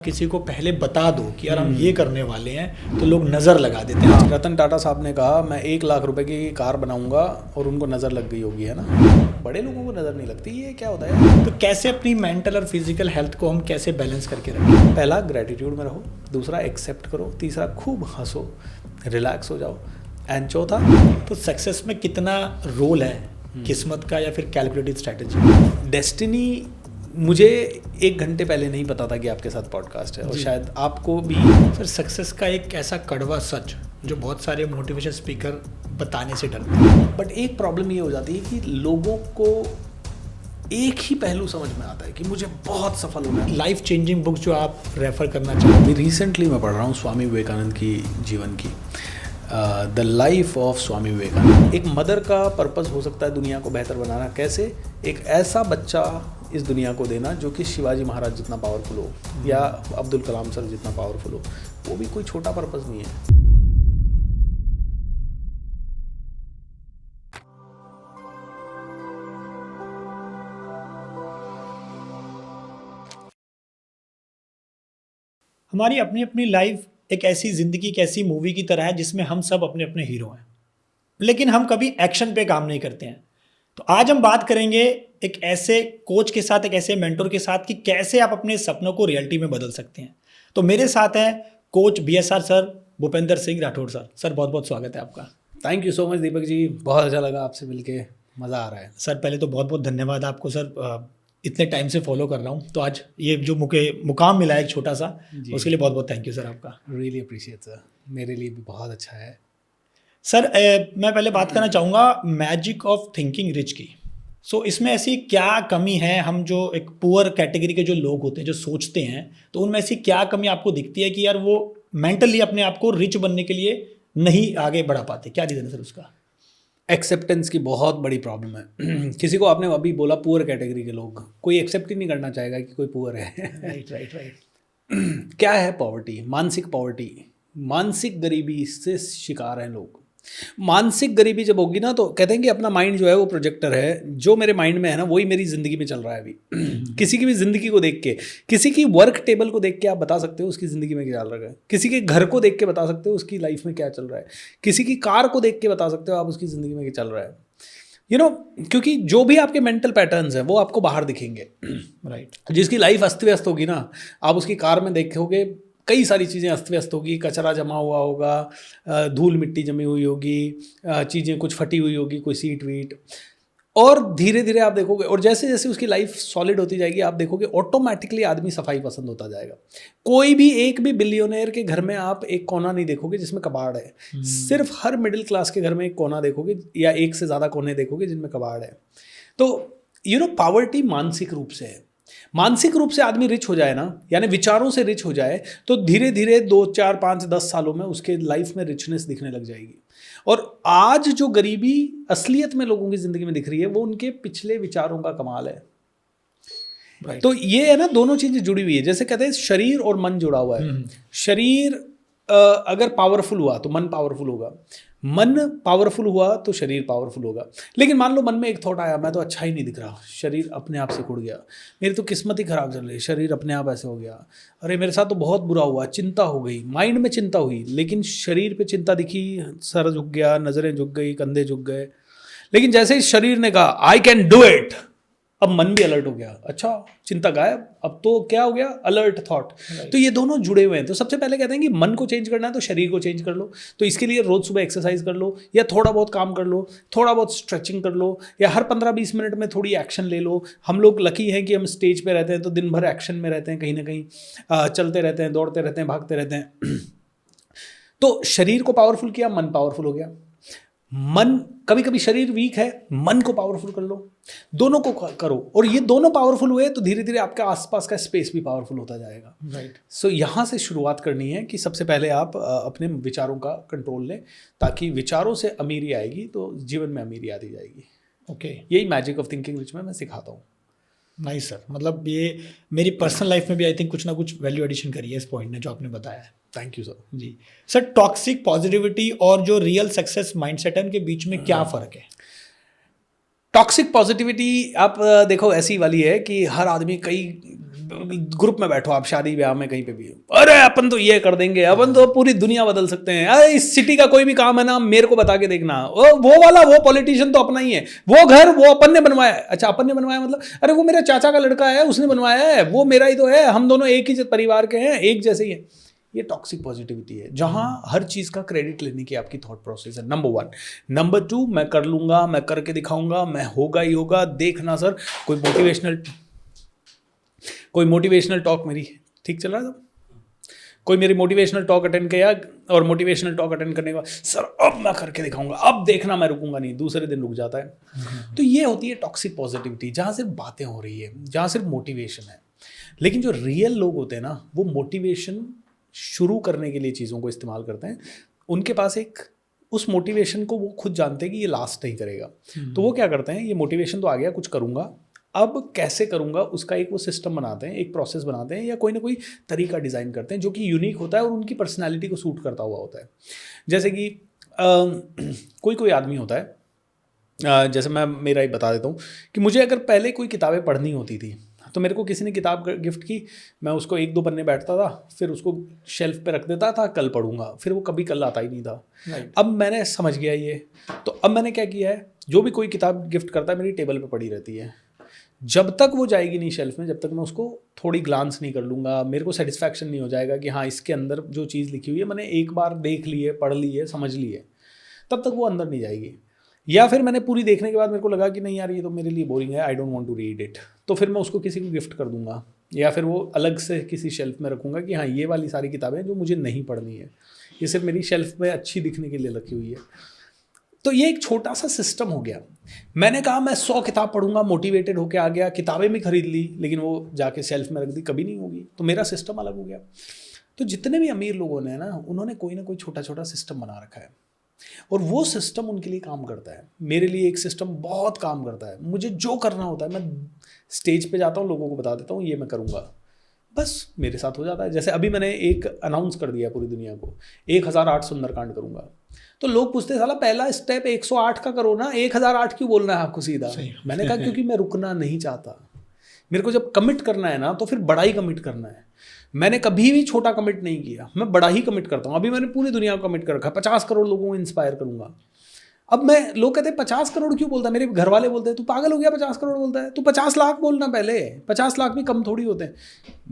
किसी को पहले बता दो कि यार हम ये करने वाले हैं तो लोग नज़र लगा देते हैं। रतन टाटा साहब ने कहा मैं 1 लाख रुपए की कार बनाऊंगा और उनको नज़र लग गई होगी, है ना। बड़े लोगों को नज़र नहीं लगती, ये क्या होता है। तो कैसे अपनी मेंटल और फिजिकल हेल्थ को हम कैसे बैलेंस करके रखें? पहला ग्रेटिट्यूड में रहो, दूसरा एक्सेप्ट करो, तीसरा खूब हंसो, रिलैक्स हो जाओ, एंड चौथा तो सक्सेस में कितना रोल है किस्मत का या फिर कैलकुलेटेड स्ट्रैटेजी? डेस्टिनी मुझे 1 घंटे पहले नहीं पता था कि आपके साथ पॉडकास्ट है, और शायद आपको भी। सर सक्सेस का एक ऐसा कड़वा सच जो बहुत सारे मोटिवेशन स्पीकर बताने से डरते हैं। बट एक प्रॉब्लम ये हो जाती है कि लोगों को एक ही पहलू समझ में आता है कि मुझे बहुत सफल होना है। लाइफ चेंजिंग बुक्स जो आप रेफर करना चाहते अभी रिसेंटली मैं पढ़ रहा हूँ स्वामी विवेकानंद की जीवन की, the life of Swami Vivekananda. एक मदर का पर्पस हो सकता है दुनिया को बेहतर बनाना। कैसे? एक ऐसा बच्चा इस दुनिया को देना जो कि शिवाजी महाराज जितना पावरफुल हो या अब्दुल कलाम सर जितना पावरफुल हो। वो भी कोई छोटा पर्पस नहीं है। हमारी अपनी अपनी लाइफ एक ऐसी ज़िंदगी, एक ऐसी मूवी की तरह है जिसमें हम सब अपने अपने हीरो हैं, लेकिन हम कभी एक्शन पे काम नहीं करते हैं। तो आज हम बात करेंगे एक ऐसे कोच के साथ, एक ऐसे मेंटर के साथ कि कैसे आप अपने सपनों को रियलिटी में बदल सकते हैं। तो मेरे साथ हैं coach BSR sir, Bhupendra Singh Rathore sir. Sir बहुत बहुत स्वागत है आपका। Thank you so much Deepak ji, बहुत अच्छा लगा आपसे मिलके, मज़ा आ रहा है। सर पहले तो बहुत बहुत धन्यवाद आपको सर, इतने टाइम से फॉलो कर रहा हूँ, तो आज ये जो मुकाम मिला है एक छोटा सा, उसके लिए बहुत बहुत थैंक यू सर आपका। रियली अप्रिशिएट सर, मेरे लिए भी बहुत अच्छा है सर। मैं पहले बात करना चाहूँगा मैजिक ऑफ थिंकिंग रिच की। सो इसमें ऐसी क्या कमी है, हम जो एक पुअर कैटेगरी के जो लोग होते हैं जो सोचते हैं, तो उनमें ऐसी क्या कमी आपको दिखती है कि यार वो मेंटली अपने आप को रिच बनने के लिए नहीं आगे बढ़ा पाते? क्या रीज़न है सर उसका? एक्सेप्टेंस की बहुत बड़ी प्रॉब्लम है। किसी को आपने अभी बोला पुअर कैटेगरी के लोग, कोई एक्सेप्ट ही नहीं करना चाहेगा कि कोई पुअर है। राइट। क्या है पॉवर्टी? मानसिक पॉवर्टी, मानसिक गरीबी से शिकार हैं लोग। मानसिक गरीबी जब होगी ना, तो कहते हैं कि अपना माइंड जो है वो प्रोजेक्टर है, जो मेरे माइंड में है ना वही मेरी ज़िंदगी में चल रहा है अभी। किसी की भी ज़िंदगी को देख के, किसी की वर्क टेबल को देख के आप बता सकते हो उसकी ज़िंदगी में क्या चल रहा है। किसी के घर को देख के बता सकते हो उसकी लाइफ में क्या चल रहा है। किसी की कार को देख के बता सकते हो आप उसकी ज़िंदगी में क्या चल रहा है। क्योंकि जो भी आपके मेंटल पैटर्न्स हैं वो आपको बाहर दिखेंगे। राइट। जिसकी लाइफ अस्त व्यस्त होगी ना, आप उसकी कार में देखोगे कई सारी चीज़ें अस्त व्यस्त होगी, कचरा जमा हुआ होगा, धूल मिट्टी जमी हुई होगी, चीज़ें कुछ फटी हुई होगी, कोई सीट वीट। और धीरे धीरे आप देखोगे, और जैसे जैसे उसकी लाइफ सॉलिड होती जाएगी आप देखोगे ऑटोमेटिकली आदमी सफाई पसंद होता जाएगा। कोई भी एक भी बिलियनर के घर में आप एक कोना नहीं देखोगे जिसमें कबाड़ है। सिर्फ हर मिडिल क्लास के घर में एक कोना देखोगे या एक से ज़्यादा कोने देखोगे जिनमें कबाड़ है। तो पॉवर्टी मानसिक रूप से है। मानसिक रूप से आदमी रिच हो जाए ना, यानी विचारों से रिच हो जाए, तो धीरे धीरे 2, 4, 5, 10 सालों में उसके लाइफ में रिचनेस दिखने लग जाएगी। और आज जो गरीबी असलियत में लोगों की ज़िंदगी में दिख रही है वो उनके पिछले विचारों का कमाल है। तो ये है ना, दोनों चीज़ें जुड़ी हुई है। जैसे कहते हैं शरीर और मन जुड़ा हुआ है। शरीर अगर पावरफुल हुआ तो मन पावरफुल होगा, मन पावरफुल हुआ तो शरीर पावरफुल होगा। लेकिन मान लो मन में एक थॉट आया, मैं तो अच्छा ही नहीं दिख रहा, शरीर अपने आप से उड़ गया, मेरी तो किस्मत ही खराब चल रही है, शरीर अपने आप ऐसे हो गया, अरे मेरे साथ तो बहुत बुरा हुआ, चिंता हो गई, माइंड में चिंता हुई, लेकिन शरीर पे चिंता दिखी, सर झुक गया, नज़रें झुक गई, कंधे झुक गए। लेकिन जैसे ही शरीर ने कहा आई कैन डू इट, अब मन भी अलर्ट हो गया, अच्छा चिंता गायब, अब तो क्या हो गया, अलर्ट थॉट। तो ये दोनों जुड़े हुए हैं। तो सबसे पहले कहते हैं कि मन को चेंज करना है तो शरीर को चेंज कर लो। तो इसके लिए रोज सुबह एक्सरसाइज कर लो, या थोड़ा बहुत काम कर लो, थोड़ा बहुत स्ट्रेचिंग कर लो, या हर 15-20 मिनट में थोड़ी एक्शन ले लो। हम लोग लकी हैं कि हम स्टेज पे रहते हैं तो दिन भर एक्शन में रहते हैं, कहीं ना कहीं चलते रहते हैं, दौड़ते रहते हैं, भागते रहते हैं। तो शरीर को पावरफुल किया, मन पावरफुल हो गया। मन, कभी कभी शरीर वीक है, मन को पावरफुल कर लो, दोनों को करो, और ये दोनों पावरफुल हुए तो धीरे धीरे आपका आसपास का स्पेस भी पावरफुल होता जाएगा। राइट। सो यहाँ से शुरुआत करनी है कि सबसे पहले आप अपने विचारों का कंट्रोल लें, ताकि विचारों से अमीरी आएगी तो जीवन में अमीरी आती जाएगी। ओके। यही मैजिक ऑफ थिंकिंग विच मैं सिखाता हूँ। नाइस सर, मतलब ये मेरी पर्सनल लाइफ में भी आई थिंक कुछ ना कुछ वैल्यू एडिशन करी है इस पॉइंट ने जो आपने बताया है। Thank you sir. जी सर, टॉक्सिक पॉजिटिविटी और जो रियल सक्सेस माइंडसेट है उनके बीच में क्या फ़र्क है? टॉक्सिक पॉजिटिविटी आप देखो ऐसी वाली है कि हर आदमी कई ग्रुप में बैठो आप, शादी ब्याह में कहीं पे भी, अरे अपन तो ये कर देंगे, अपन तो पूरी दुनिया बदल सकते हैं, अरे इस सिटी का कोई भी काम है ना मेरे को बता के देखना, वो वाला वो पॉलिटिशियन तो अपना ही है, वो घर वो अपन ने बनवाया है। अच्छा अपन ने बनवाया मतलब, अरे वो मेरे चाचा का लड़का है उसने बनवाया है, वो मेरा ही तो है, हम दोनों एक ही परिवार के हैं, एक जैसे ही है। ये टॉक्सिक पॉजिटिविटी है, जहां हर चीज का क्रेडिट लेने की आपकी थॉट प्रोसेस है, नंबर 1। नंबर 2, मैं कर लूंगा, मैं करके दिखाऊंगा, मैं होगा ही होगा, देखना सर। कोई मोटिवेशनल टॉक मेरी ठीक चल रहा था, कोई मेरी मोटिवेशनल टॉक अटेंड किया और मोटिवेशनल टॉक अटेंड करने के बाद सर अब मैं करके दिखाऊंगा, अब देखना मैं रुकूंगा नहीं, दूसरे दिन रुक जाता है। तो ये होती है टॉक्सिक पॉजिटिविटी, जहाँ सिर्फ बातें हो रही है, जहाँ सिर्फ मोटिवेशन है। लेकिन जो रियल लोग होते हैं ना, वो मोटिवेशन शुरू करने के लिए चीज़ों को इस्तेमाल करते हैं। उनके पास एक उस मोटिवेशन को वो खुद जानते हैं कि ये लास्ट नहीं करेगा, तो वो क्या करते हैं, ये मोटिवेशन तो आ गया, कुछ करूँगा, अब कैसे करूँगा उसका एक वो सिस्टम बनाते हैं, एक प्रोसेस बनाते हैं, या कोई ना कोई तरीका डिज़ाइन करते हैं जो कि यूनिक होता है और उनकी पर्सनैलिटी को सूट करता हुआ होता है। जैसे कि कोई आदमी होता है, जैसे मैं मेरा ही बता देता हूँ कि मुझे अगर पहले कोई किताबें पढ़नी होती थी तो मेरे को किसी ने किताब गिफ्ट की, मैं उसको 1-2 पन्ने बैठता था, फिर उसको शेल्फ पे रख देता था, कल पढ़ूंगा, फिर वो कभी कल आता ही नहीं था। अब मैंने समझ गया ये, तो अब मैंने क्या किया है, जो भी कोई किताब गिफ्ट करता है मेरी टेबल पे पड़ी रहती है, जब तक वो जाएगी नहीं शेल्फ में, जब तक मैं उसको थोड़ी ग्लांस नहीं कर लूँगा, मेरे को सेटिस्फैक्शन नहीं हो जाएगा कि हाँ इसके अंदर जो चीज़ लिखी हुई है मैंने एक बार देख ली है, पढ़ ली है, समझ ली है, तब तक वो अंदर नहीं जाएगी। या फिर मैंने पूरी देखने के बाद मेरे को लगा कि नहीं यार ये तो मेरे लिए बोरिंग है, I don't want to read it, तो फिर मैं उसको किसी को गिफ्ट कर दूंगा, या फिर वो अलग से किसी शेल्फ में रखूँगा कि हाँ ये वाली सारी किताबें जो मुझे नहीं पढ़नी है, ये सिर्फ मेरी शेल्फ में अच्छी दिखने के लिए रखी हुई है। तो ये एक छोटा सा सिस्टम हो गया। मैंने कहा मैं 100 किताब पढ़ूंगा, मोटिवेटेड होके आ गया, किताबें भी खरीद ली, लेकिन वो जाके शेल्फ में रख दी, कभी नहीं होगी, तो मेरा सिस्टम अलग हो गया। तो जितने भी अमीर लोगों ने ना, उन्होंने कोई ना कोई छोटा छोटा सिस्टम बना रखा है, और वो सिस्टम उनके लिए काम करता है। मेरे लिए एक सिस्टम बहुत काम करता है, मुझे जो करना होता है मैं स्टेज पे जाता हूँ, लोगों को बता देता हूँ ये मैं करूँगा, बस मेरे साथ हो जाता है। जैसे अभी मैंने एक अनाउंस कर दिया पूरी दुनिया को, 1008 सुंदरकांड करूँगा, तो लोग पूछते हैं साला पहला स्टेप 108 का करो ना, 1008 क्यों बोलना है आपको सीधा। मैंने कहा क्योंकि मैं रुकना नहीं चाहता, मेरे को जब कमिट करना है ना तो फिर बड़ा ही कमिट करना है। मैंने कभी भी छोटा कमिट नहीं किया, मैं बड़ा ही कमिट करता हूँ। अभी मैंने पूरी दुनिया को कमिट कर रखा है, 50 करोड़ लोगों को इंस्पायर करूँगा। अब मैं, लोग कहते हैं 50 करोड़ क्यों बोलता है, मेरे घर वाले बोलते हैं तू पागल हो गया 50 करोड़ बोलता है, तू 50 लाख बोलना, पहले 50 लाख भी कम थोड़ी होते हैं।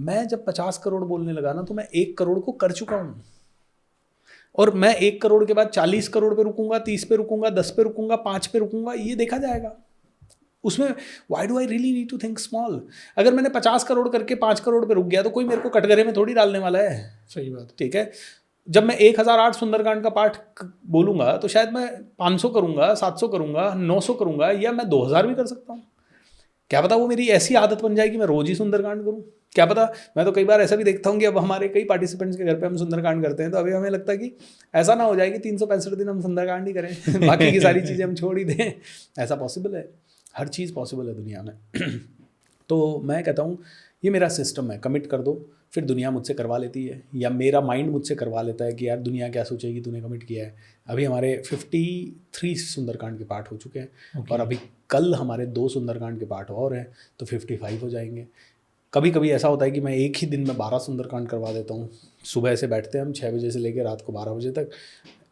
मैं जब 50 करोड़ बोलने लगा ना तो मैं 1 करोड़ को कर चुका हूँ, और मैं 1 करोड़ के बाद 40 करोड़ पे रुकूंगा, 30 पे रुकूंगा, 10 पे रुकूंगा, 5 पे रुकूंगा, ये देखा जाएगा। उसमें why do I really need to think small. अगर मैंने 50 करोड़ करके 5 करोड़ पे रुक गया तो कोई मेरे को कटघरे में थोड़ी डालने वाला है। सही बात, ठीक है। जब मैं 1008 सुंदरकांड का पाठ बोलूंगा तो शायद मैं 500 करूंगा, 700 करूंगा, 900 करूंगा, या मैं 2000 भी कर सकता हूँ। क्या पता वो मेरी ऐसी आदत बन जाए कि मैं रोज ही सुंदरकांड करूँ, क्या पता। मैं तो कई बार ऐसा भी देखता हूँ कि अब हमारे कई पार्टिसिपेंट्स के घर पे हम सुंदरकांड करते हैं, तो अभी हमें लगता है कि ऐसा ना हो जाए कि 365 दिन हम सुंदरकांड ही करें बाकी की सारी चीज़ें हम छोड़ ही दें। ऐसा पॉसिबल है, हर चीज़ पॉसिबल है दुनिया में। तो मैं कहता हूँ ये मेरा सिस्टम है, कमिट कर दो, फिर दुनिया मुझसे करवा लेती है, या मेरा माइंड मुझसे करवा लेता है कि यार दुनिया क्या सोचेगी, तूने कमिट किया है। अभी हमारे 53 सुंदरकांड के पाठ हो चुके हैं, और अभी कल हमारे 2 सुंदरकांड के पाठ और हैं, तो 55 हो जाएंगे। कभी कभी ऐसा होता है कि मैं एक ही दिन में 12 सुंदरकांड करवा देता हूँ। सुबह से बैठते हैं हम 6 बजे से लेकर रात को 12 बजे तक,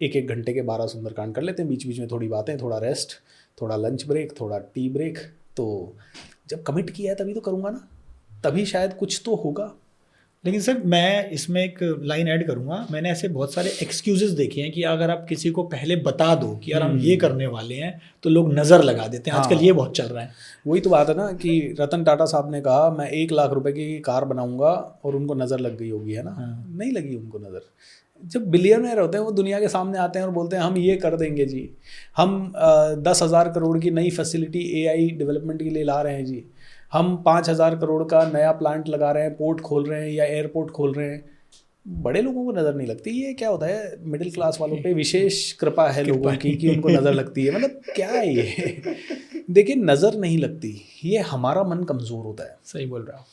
1-1 घंटे के 12 सुंदरकांड कर लेते हैं। बीच बीच में थोड़ी बातें, थोड़ा रेस्ट, थोड़ा लंच ब्रेक, थोड़ा टी ब्रेक। तो जब कमिट किया है तभी तो करूँगा ना, तभी शायद कुछ तो होगा। लेकिन सर मैं इसमें एक लाइन ऐड करूंगा, मैंने ऐसे बहुत सारे एक्सक्यूजेस देखे हैं कि अगर आप किसी को पहले बता दो कि यार हम ये करने वाले हैं तो लोग नज़र लगा देते हैं। आजकल ये बहुत चल रहा है। वही तो बात है ना कि रतन टाटा साहब ने कहा मैं 1 लाख रुपए की कार बनाऊंगा, और उनको नज़र लग गई होगी, है ना। नहीं लगी उनको नज़र। जब बिलियनर होते हैं वो दुनिया के सामने आते हैं और बोलते हैं हम ये कर देंगे जी, हम 10,000 करोड़ की नई फैसिलिटी AI डेवलपमेंट के लिए ला रहे हैं जी, हम 5,000 करोड़ का नया प्लांट लगा रहे हैं, पोर्ट खोल रहे हैं या एयरपोर्ट खोल रहे हैं। बड़े लोगों को नज़र नहीं लगती। ये क्या होता है, मिडिल क्लास वालों पे विशेष कृपा है लोगों की कि उनको नज़र लगती है। मतलब क्या है ये देखिए, नज़र नहीं लगती, ये हमारा मन कमज़ोर होता है। सही बोल रहा हूँ।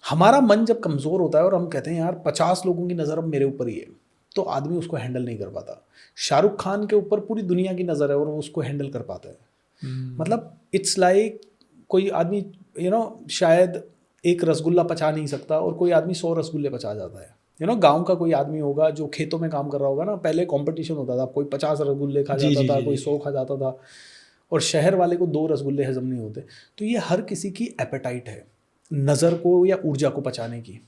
हमारा मन जब कमज़ोर होता है और हम कहते हैं यार 50 लोगों की नज़र अब मेरे ऊपर ही है, तो आदमी उसको हैंडल नहीं कर पाता। शाहरुख खान के ऊपर पूरी दुनिया की नज़र है और वो उसको हैंडल कर पाता है। मतलब इट्स लाइक कोई आदमी शायद एक रसगुल्ला पचा नहीं सकता और कोई आदमी 100 रसगुल्ले पचा जाता है। गांव का कोई आदमी होगा जो खेतों में काम कर रहा होगा ना, पहले कंपटीशन होता था, कोई 50 रसगुल्ले खा जाता था, कोई 100 खा जाता था, और शहर वाले को 2 रसगुल्ले हजम नहीं होते। तो ये हर किसी की एपेटाइट है नज़र को या ऊर्जा को पचाने की।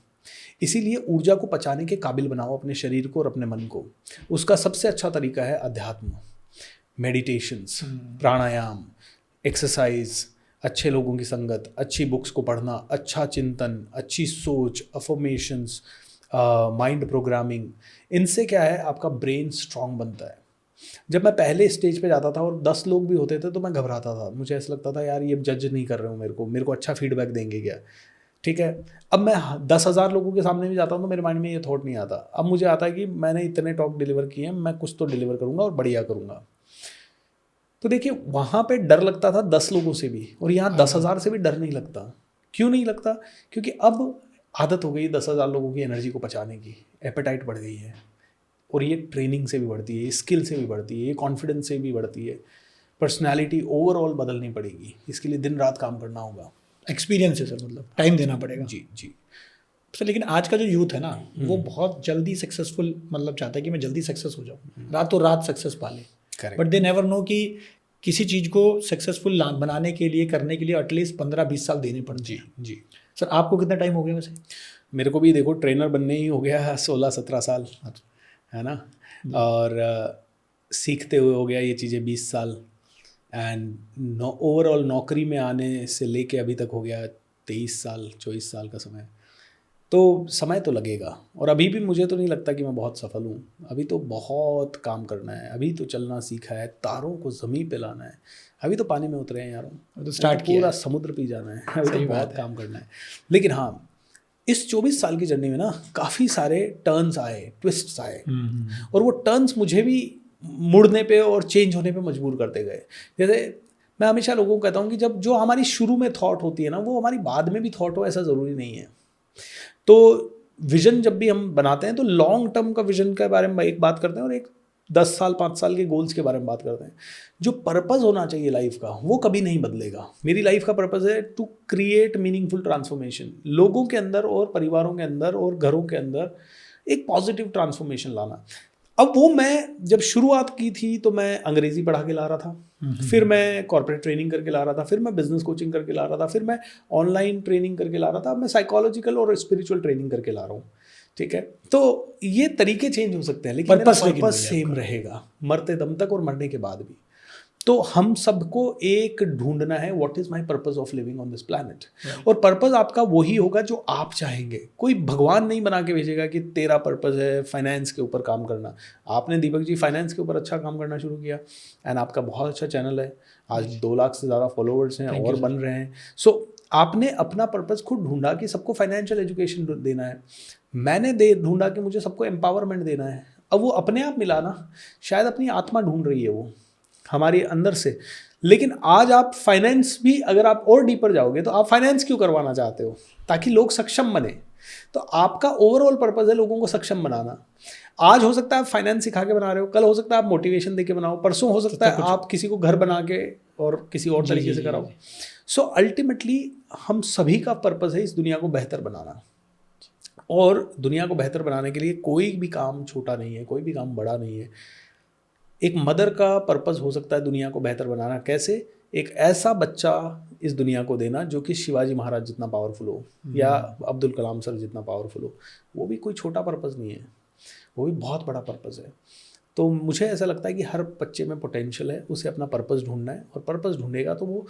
इसीलिए ऊर्जा को पचाने के काबिल बनाओ अपने शरीर को और अपने मन को। उसका सबसे अच्छा तरीका है अध्यात्म, मेडिटेशंस, प्राणायाम, एक्सरसाइज, अच्छे लोगों की संगत, अच्छी बुक्स को पढ़ना, अच्छा चिंतन, अच्छी सोच, अफर्मेशंस, माइंड प्रोग्रामिंग। इनसे क्या है, आपका ब्रेन स्ट्रांग बनता है। जब मैं पहले स्टेज पे जाता था और 10 लोग भी होते थे तो मैं घबराता था, मुझे ऐसा लगता था यार ये जज नहीं कर रहे हो मेरे को अच्छा फीडबैक देंगे क्या, ठीक है। अब मैं 10,000 लोगों के सामने भी जाता हूँ तो मेरे माइंड में ये थॉट नहीं आता। अब मुझे आता है कि मैंने इतने टॉक डिलीवर किए हैं, मैं कुछ तो डिलीवर करूँगा और बढ़िया करूँगा। तो देखिए वहाँ पे डर लगता था 10 लोगों से भी, और यहाँ 10,000 से भी डर नहीं लगता। क्यों नहीं लगता? क्योंकि अब आदत हो गई 10,000 लोगों की एनर्जी को पचाने की, एपेटाइट बढ़ गई है। और ये ट्रेनिंग से भी बढ़ती है, स्किल से भी बढ़ती है, ये कॉन्फिडेंस से भी बढ़ती है। पर्सनैलिटी ओवरऑल बदलनी पड़ेगी, इसके लिए दिन रात काम करना होगा। एक्सपीरियंस है सर, मतलब टाइम देना पड़ेगा। जी जी सर, लेकिन आज का जो यूथ है ना, वो बहुत जल्दी सक्सेसफुल, मतलब चाहता है कि मैं जल्दी सक्सेस हो जाऊँ, रातों रात सक्सेस पा ले। बट दे नेवर नो कि किसी चीज़ को सक्सेसफुल बनाने के लिए, करने के लिए एटलीस्ट 15-20 साल देने पड़ते हैं। जी सर, आपको कितना टाइम हो गया वैसे? मेरे को भी देखो ट्रेनर बनने ही हो गया 16-17 साल, है ना, और सीखते हुए हो गया ये चीज़ें 20 साल, एंड ओवरऑल नौकरी में आने से लेके अभी तक हो गया 23 साल 24 साल का समय। तो समय तो लगेगा, और अभी भी मुझे तो नहीं लगता कि मैं बहुत सफल हूँ। अभी तो बहुत काम करना है, अभी तो चलना सीखा है, तारों को ज़मीन पे लाना है, अभी तो पानी में उतरे हैं यारों, तो स्टार्ट किया पूरा है। समुद्र पी जाना है, अभी तो बहुत काम करना है। लेकिन हाँ, इस 24 साल की जर्नी में ना काफ़ी सारे टर्न्स आए, ट्विस्ट्स आए, और वो टर्न्स मुझे भी मुड़ने पे और चेंज होने पे मजबूर करते गए। जैसे मैं हमेशा लोगों को कहता हूँ कि जब जो हमारी शुरू में थॉट होती है ना, वो हमारी बाद में भी थॉट हो, ऐसा ज़रूरी नहीं है। तो विजन जब भी हम बनाते हैं तो लॉन्ग टर्म का विजन के बारे में एक बात करते हैं, और एक 10 साल 5 साल के गोल्स के बारे में बात करते हैं। जो पर्पस होना चाहिए लाइफ का, वो कभी नहीं बदलेगा। मेरी लाइफ का पर्पस है टू क्रिएट मीनिंगफुल ट्रांसफॉर्मेशन, लोगों के अंदर और परिवारों के अंदर और घरों के अंदर एक पॉजिटिव ट्रांसफॉर्मेशन लाना। अब वो मैं जब शुरुआत की थी तो मैं अंग्रेजी पढ़ा के ला रहा था, फिर मैं कॉर्पोरेट ट्रेनिंग करके ला रहा था, फिर मैं बिजनेस कोचिंग करके ला रहा था, फिर मैं ऑनलाइन ट्रेनिंग करके ला रहा था, अब मैं साइकोलॉजिकल और स्पिरिचुअल ट्रेनिंग करके ला रहा हूँ, ठीक है। तो ये तरीके चेंज हो सकते हैं, लेकिन पर्पस सेम रहेगा मरते दम तक और मरने के बाद भी। तो हम सबको एक ढूंढना है, what is my purpose of living on this planet. और पर्पस आपका वही होगा जो आप चाहेंगे। कोई भगवान नहीं बना के भेजेगा कि तेरा पर्पस है फाइनेंस के ऊपर काम करना। आपने दीपक जी फाइनेंस के ऊपर अच्छा काम करना शुरू किया, एंड आपका बहुत अच्छा चैनल है, आज 2 लाख से ज़्यादा फॉलोअर्स हैं और बन रहे हैं। सो आपने अपना पर्पस खुद ढूंढा कि सबको फाइनेंशियल एजुकेशन देना है, मैंने ढूंढा कि मुझे सबको एम्पावरमेंट देना है। अब वो अपने आप मिला ना, शायद अपनी आत्मा ढूंढ रही है वो हमारे अंदर से। लेकिन आज आप फाइनेंस भी, अगर आप और डीपर जाओगे तो आप फाइनेंस क्यों करवाना चाहते हो? ताकि लोग सक्षम बने। तो आपका ओवरऑल पर्पस है लोगों को सक्षम बनाना। आज हो सकता है आप फाइनेंस सिखा के बना रहे हो, कल हो सकता है आप मोटिवेशन दे के बनाओ, परसों हो सकता है आप किसी को घर बना के और किसी और तरीके से कराओ। सो अल्टीमेटली हम सभी का पर्पस है इस दुनिया को बेहतर बनाना, और दुनिया को बेहतर बनाने के लिए कोई भी काम छोटा नहीं है, कोई भी काम बड़ा नहीं है। एक मदर का पर्पस हो सकता है दुनिया को बेहतर बनाना। कैसे? एक ऐसा बच्चा इस दुनिया को देना जो कि शिवाजी महाराज जितना पावरफुल हो या अब्दुल कलाम सर जितना पावरफुल हो। वो भी कोई छोटा पर्पस नहीं है, वो भी बहुत बड़ा पर्पस है। तो मुझे ऐसा लगता है कि हर बच्चे में पोटेंशियल है, उसे अपना पर्पस ढूंढना है, और पर्पस ढूंढेगा तो वो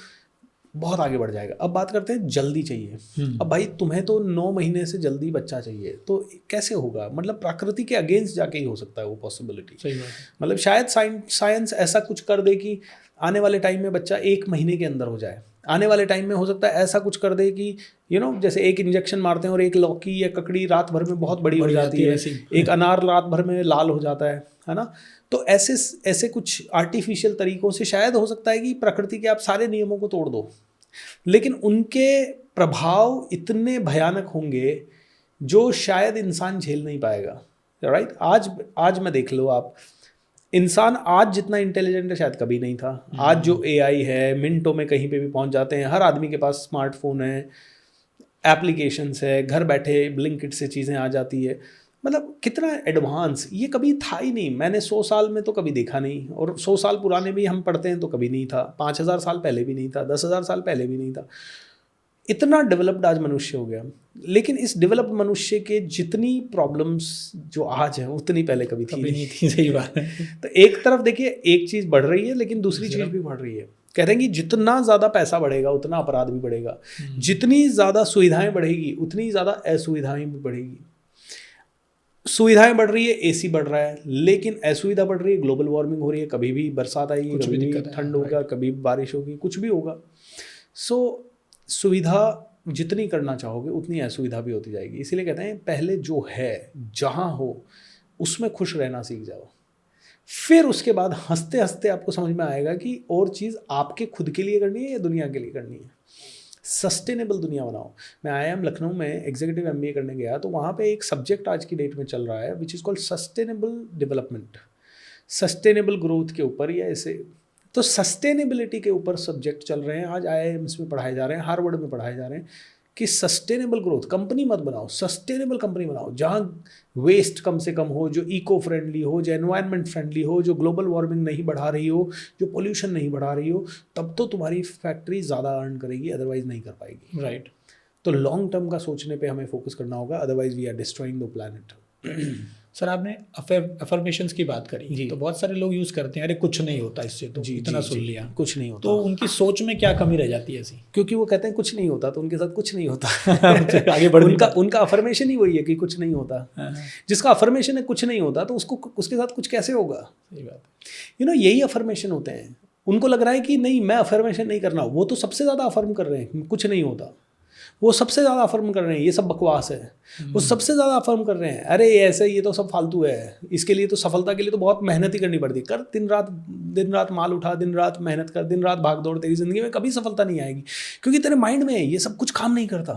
बहुत आगे बढ़ जाएगा। अब बात करते हैं जल्दी चाहिए। अब भाई तुम्हें तो 9 महीने से जल्दी बच्चा चाहिए, तो कैसे होगा? मतलब प्रकृति के अगेंस्ट जाके ही हो सकता है वो पॉसिबिलिटी। मतलब शायद साइंस ऐसा कुछ कर दे कि आने वाले टाइम में बच्चा 1 महीने के अंदर हो जाए। आने वाले टाइम में हो सकता है ऐसा कुछ कर दे कि जैसे एक इंजेक्शन मारते हैं और एक लौकी या ककड़ी रात भर में बहुत बड़ी हो जाती है, एक अनार रात भर में लाल हो जाता है ना। तो ऐसे कुछ आर्टिफिशियल तरीकों से शायद हो सकता है कि प्रकृति के आप सारे नियमों को तोड़ दो, लेकिन उनके प्रभाव इतने भयानक होंगे जो शायद इंसान झेल नहीं पाएगा। राइट? आज मैं देख लो, आप इंसान आज जितना इंटेलिजेंट है शायद कभी नहीं था। आज जो AI है, मिनटों में कहीं पे भी पहुंच जाते हैं, हर आदमी के पास स्मार्टफोन है, एप्लीकेशंस है, घर बैठे ब्लिंकिट से चीज़ें आ जाती है। मतलब कितना एडवांस, ये कभी था ही नहीं। मैंने 100 साल में तो कभी देखा नहीं, और 100 साल पुराने भी हम पढ़ते हैं तो कभी नहीं था, 5000 साल पहले भी नहीं था, 10,000 साल पहले भी नहीं था। इतना डेवलप्ड आज मनुष्य हो गया। लेकिन इस डेवलप्ड मनुष्य के जितनी प्रॉब्लम्स जो आज हैं उतनी पहले कभी थी नहीं थी। सही बात है। तो एक तरफ देखिए एक चीज़ बढ़ रही है, लेकिन दूसरी चीज़ भी बढ़ रही है। कहते हैं कि जितना ज़्यादा पैसा बढ़ेगा उतना अपराध भी बढ़ेगा, जितनी ज़्यादा सुविधाएं बढ़ेगी उतनी ज़्यादा असुविधाएं भी बढ़ेगी। सुविधाएं बढ़ रही है, एसी बढ़ रहा है, लेकिन असुविधा बढ़ रही है, ग्लोबल वार्मिंग हो रही है, कभी भी बरसात आएगी, कभी भी ठंड होगा, कभी बारिश होगी, कुछ भी होगा। सो सुविधा जितनी करना चाहोगे उतनी असुविधा भी होती जाएगी। इसीलिए कहते हैं पहले जो है जहाँ हो उसमें खुश रहना सीख जाओ, फिर उसके बाद हंसते हंसते आपको समझ में आएगा कि और चीज़ आपके खुद के लिए करनी है या दुनिया के लिए करनी है। सस्टेनेबल दुनिया बनाओ। मैं IIM लखनऊ में एग्जीक्यूटिव MBA करने गया, तो वहाँ पे एक सब्जेक्ट आज की डेट में चल रहा है which is called sustainable development, sustainable growth के ऊपर, या ऐसे तो सस्टेनेबिलिटी के ऊपर सब्जेक्ट चल रहे हैं आज IIMs में पढ़ाए जा रहे हैं, हार्वर्ड में पढ़ाए जा रहे हैं कि सस्टेनेबल ग्रोथ, कंपनी मत बनाओ, सस्टेनेबल कंपनी बनाओ जहाँ वेस्ट कम से कम हो, जो इको फ्रेंडली हो, जो एनवायरनमेंट फ्रेंडली हो, जो ग्लोबल वार्मिंग नहीं बढ़ा रही हो, जो पोल्यूशन नहीं बढ़ा रही हो, तब तो तुम्हारी फैक्ट्री ज़्यादा अर्न करेगी, अदरवाइज नहीं कर पाएगी। राइट। तो लॉन्ग टर्म का सोचने पे हमें फोकस करना होगा, otherwise we are destroying the planet. Sir आपने अफर्मेशंस की बात करी, तो बहुत सारे लोग यूज़ करते हैं, अरे कुछ नहीं होता इससे, तो इतना सुन लिया, कुछ नहीं होता। तो उनकी सोच में क्या कमी रह जाती है ऐसी? क्योंकि वो कहते हैं कुछ नहीं होता, तो उनके साथ कुछ नहीं होता। आगे बढ़ उनका अफर्मेशन ही वही है कि कुछ नहीं होता। जिसका अफर्मेशन है कुछ नहीं होता, तो उसको उसके साथ कुछ कैसे होगा? सही बात। यही अफर्मेशन होते हैं। उनको लग रहा है कि नहीं मैं अफर्मेशन नहीं करना, वो तो सबसे ज़्यादा अफर्म कर रहे हैं कुछ नहीं होता, वो सबसे ज़्यादा अफर्म कर रहे हैं ये सब बकवास है, वो सबसे ज़्यादा अफर्म कर रहे हैं अरे ऐसे ये तो सब फालतू है, इसके लिए तो सफलता के लिए तो बहुत मेहनत ही करनी पड़ती है, कर दिन रात माल उठा, दिन रात मेहनत कर, दिन रात भाग दौड़, तेरी ज़िंदगी में कभी सफलता नहीं आएगी, क्योंकि तेरे माइंड में ये सब कुछ काम नहीं करता